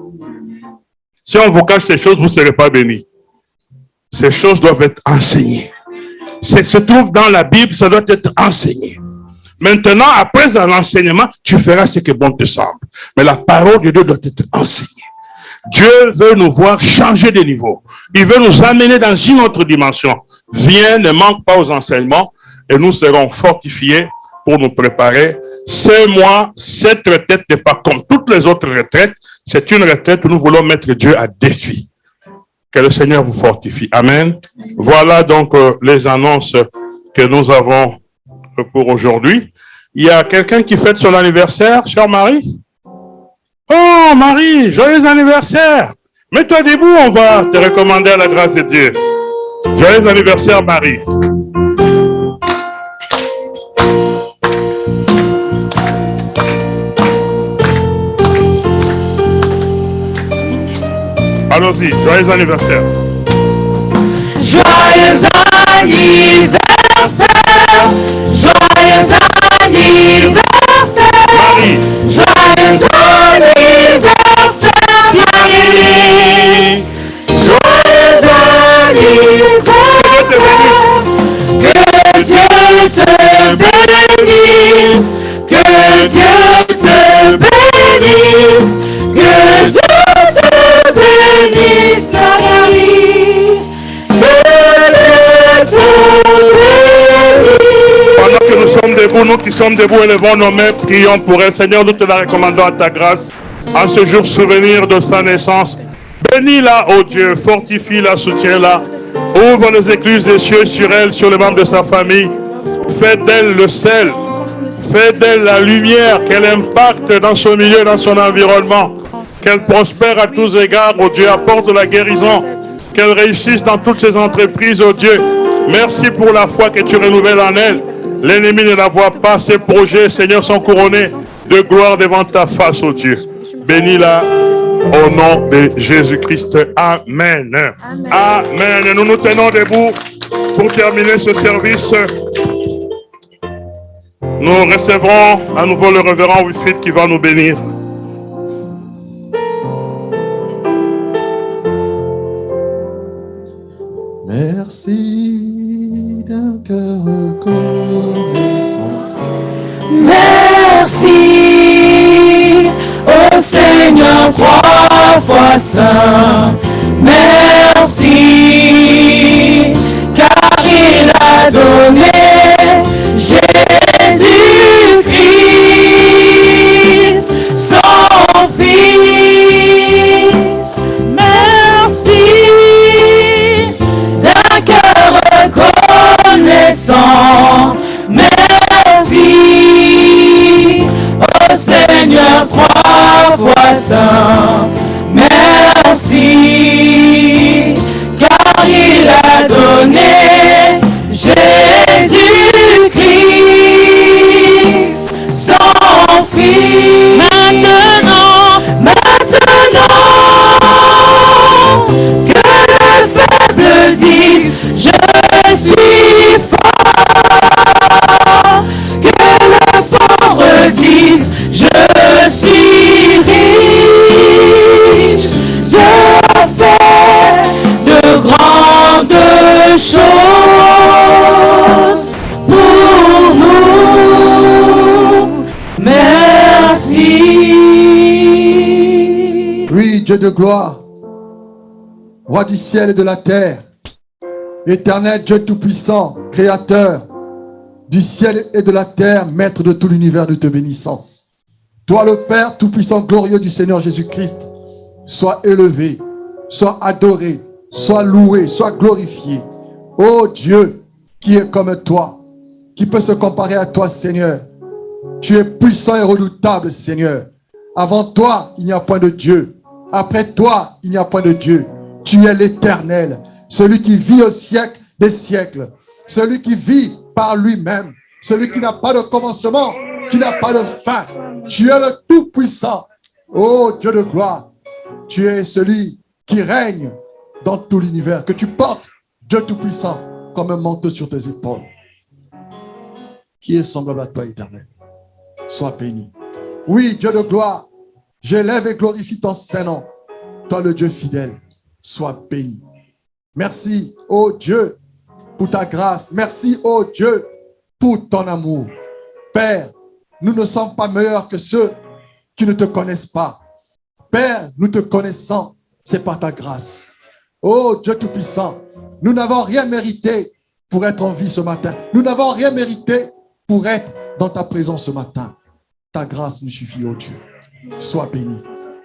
Si on vous cache ces choses, vous ne serez pas béni. Ces choses doivent être enseignées. Ça se trouve dans la Bible, ça doit être enseigné. Maintenant, après l'enseignement, tu feras ce que bon te semble. Mais la parole de Dieu doit être enseignée. Dieu veut nous voir changer de niveau. Il veut nous amener dans une autre dimension. Viens, ne manque pas aux enseignements et nous serons fortifiés pour nous préparer. Ce mois, cette retraite n'est pas comme toutes les autres retraites. C'est une retraite où nous voulons mettre Dieu à défi. Que le Seigneur vous fortifie. Amen. Voilà donc les annonces que nous avons pour aujourd'hui. Il y a quelqu'un qui fête son anniversaire, chère Marie? Oh Marie, joyeux anniversaire! Mets-toi debout, on va te recommander à la grâce de Dieu. Joyeux anniversaire Marie. Allons-y, joyeux anniversaire. Joyeux anniversaire, joyeux anniversaire, Marie. joyeux anniversaire, Marie. Joyeux anniversaire, que Dieu te bénisse, que Dieu te bénisse, que Dieu te bénisse, Marie. Pendant que nous sommes debout, nous qui sommes debout, élevons nos mains, prions pour elle. Seigneur, nous te la recommandons à ta grâce. En ce jour, souvenir de sa naissance. Bénis-la, ô Dieu, fortifie-la, soutiens-la. Ouvre les écluses des cieux sur elle, sur les membres de sa famille. Fais d'elle le sel. Fais d'elle la lumière, qu'elle impacte dans son milieu, dans son environnement. Qu'elle prospère à tous égards, ô Dieu, apporte la guérison. Qu'elle réussisse dans toutes ses entreprises, ô Dieu. Merci pour la foi que tu renouvelles en elle. L'ennemi ne la voit pas. Ses projets, Seigneur, sont couronnés de gloire devant ta face, ô Dieu. Bénis-la au nom de Jésus-Christ. Amen. Amen. Et nous nous tenons debout pour terminer ce service. Nous recevrons à nouveau le révérend Wilfrid qui va nous bénir. Merci d'un cœur reconnaissant. Merci, ô Seigneur, 3 fois saint. Merci. merci, car il a donné Jésus-Christ, son Fils. Merci d'un cœur reconnaissant. Merci, ô Seigneur, 3 fois saint. Merci, car il a donné Jésus-Christ, son Fils. Maintenant, que le faible dise, je suis fort. Que le fort dise, je suis riche. Dieu a fait de grandes choses pour nous. Merci. Oui, Dieu de gloire, roi du ciel et de la terre, éternel Dieu tout-puissant, créateur du ciel et de la terre, maître de tout l'univers, nous te bénissons. Toi le Père tout-puissant, glorieux du Seigneur Jésus-Christ, sois élevé, sois adoré, sois loué, sois glorifié. Ô Dieu, qui est comme toi, qui peut se comparer à toi, Seigneur. Tu es puissant et redoutable, Seigneur. Avant toi, il n'y a point de Dieu. Après toi, il n'y a point de Dieu. Tu es l'Éternel, celui qui vit au siècle des siècles, celui qui vit par lui-même, celui qui n'a pas de commencement, qui n'a pas de fin. Tu es le Tout-Puissant. Ô Dieu de gloire, tu es celui qui règne dans tout l'univers, que tu portes, Dieu Tout-Puissant, comme un manteau sur tes épaules. Qui est semblable à toi, Éternel? Sois béni. Oui, Dieu de gloire, j'élève et glorifie ton Saint-Nom. Toi, le Dieu fidèle, sois béni. Merci, ô Dieu, pour ta grâce. Merci, ô Dieu, pour ton amour. Père, nous ne sommes pas meilleurs que ceux qui ne te connaissent pas. Père, nous te connaissons, c'est par ta grâce. Ô Dieu Tout-Puissant, nous n'avons rien mérité pour être en vie ce matin. Nous n'avons rien mérité pour être dans ta présence ce matin. Ta grâce nous suffit, ô Dieu. Sois béni.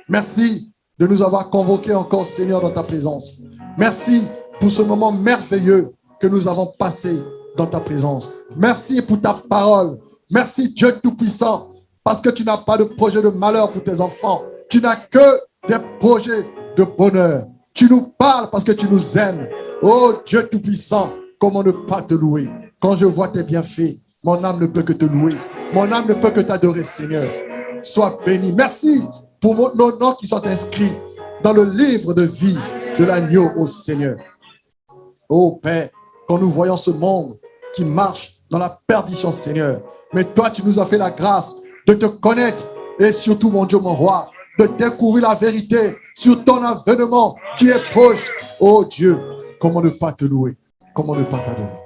Merci de nous avoir convoqués encore, Seigneur, dans ta présence. Merci pour ce moment merveilleux que nous avons passé dans ta présence. Merci pour ta parole. Merci, Dieu Tout-Puissant, parce que tu n'as pas de projet de malheur pour tes enfants. Tu n'as que des projets de bonheur. Tu nous parles parce que tu nous aimes. Oh Dieu Tout-Puissant, comment ne pas te louer? Quand je vois tes bienfaits, mon âme ne peut que te louer. Mon âme ne peut que t'adorer, Seigneur. Sois béni. Merci pour nos noms qui sont inscrits dans le livre de vie de l'agneau, ô Seigneur. Ô Père, quand nous voyons ce monde qui marche dans la perdition, Seigneur, mais toi, tu nous as fait la grâce de te connaître et surtout, mon Dieu, mon roi, de découvrir la vérité sur ton avènement qui est proche. Ô Dieu, comment ne pas te louer? Comment ne pas t'adorer?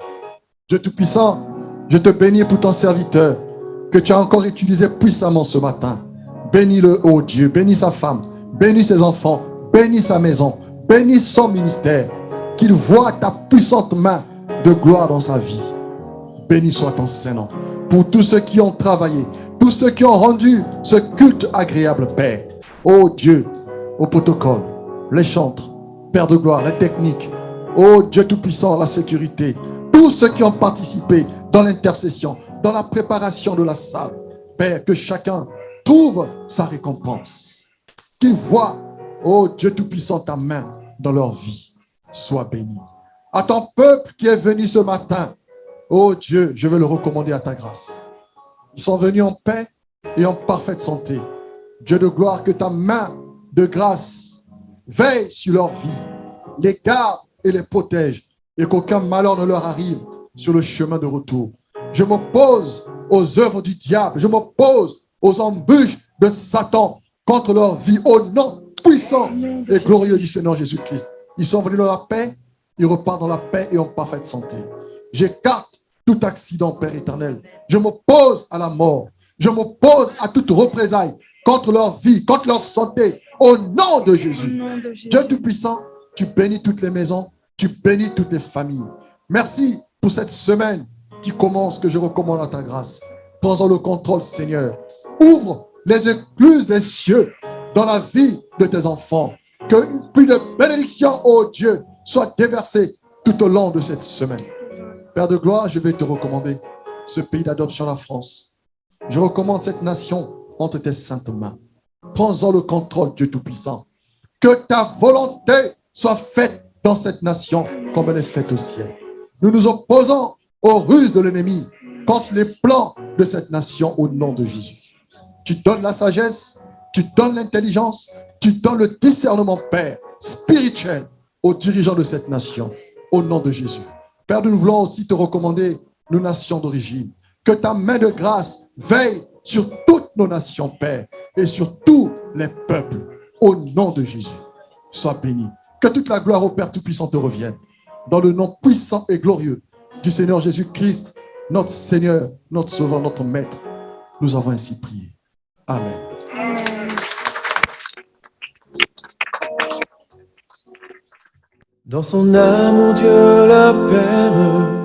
Dieu Tout-Puissant, je te bénis pour ton serviteur que tu as encore utilisé puissamment ce matin. Bénis-le, ô Dieu, bénis sa femme, bénis ses enfants, bénis sa maison, bénis son ministère, qu'il voit ta puissante main de gloire dans sa vie. Béni soit ton Saint-Nom. Pour tous ceux qui ont travaillé, tous ceux qui ont rendu ce culte agréable, Père. Ô Dieu, au protocole, les chantres, Père de gloire, les techniques, ô Dieu Tout-Puissant, la sécurité, tous ceux qui ont participé dans l'intercession, dans la préparation de la salle, Père, que chacun trouve sa récompense. Qu'ils voient, ô Dieu Tout-Puissant, ta main dans leur vie. Sois béni. À ton peuple qui est venu ce matin, ô Dieu, je veux le recommander à ta grâce. Ils sont venus en paix et en parfaite santé. Dieu de gloire, que ta main de grâce veille sur leur vie, les garde et les protège, et qu'aucun malheur ne leur arrive sur le chemin de retour. Je m'oppose aux œuvres du diable, je m'oppose aux embûches de Satan contre leur vie, au nom puissant et glorieux du Seigneur Jésus-Christ. Ils sont venus dans la paix, ils repartent dans la paix et en parfaite santé. J'écarte tout accident, Père éternel. Je m'oppose à la mort. Je m'oppose à toute représaille contre leur vie, contre leur santé, au nom de Jésus. Dieu Tout-Puissant, tu bénis toutes les maisons, tu bénis toutes les familles. Merci pour cette semaine qui commence, que je recommande à ta grâce. Prends-en le contrôle, Seigneur. Ouvre les écluses des cieux dans la vie de tes enfants. Que une pluie de bénédiction, ô Dieu, soit déversée tout au long de cette semaine. Père de gloire, je vais te recommander ce pays d'adoption, la France. Je recommande cette nation entre tes saintes mains. Prends-en le contrôle, Dieu Tout-Puissant. Que ta volonté soit faite dans cette nation comme elle est faite au ciel. Nous nous opposons aux ruses de l'ennemi contre les plans de cette nation au nom de Jésus. Tu donnes la sagesse, tu donnes l'intelligence, tu donnes le discernement, Père, spirituel aux dirigeants de cette nation au nom de Jésus. Père, nous voulons aussi te recommander nos nations d'origine. Que ta main de grâce veille sur toutes nos nations, Père, et sur tous les peuples au nom de Jésus. Sois béni. Que toute la gloire au Père Tout-Puissant te revienne. Dans le nom puissant et glorieux du Seigneur Jésus-Christ, notre Seigneur, notre Sauveur, notre Maître, nous avons ainsi prié. Amen. Dans son âme, mon Dieu, la paix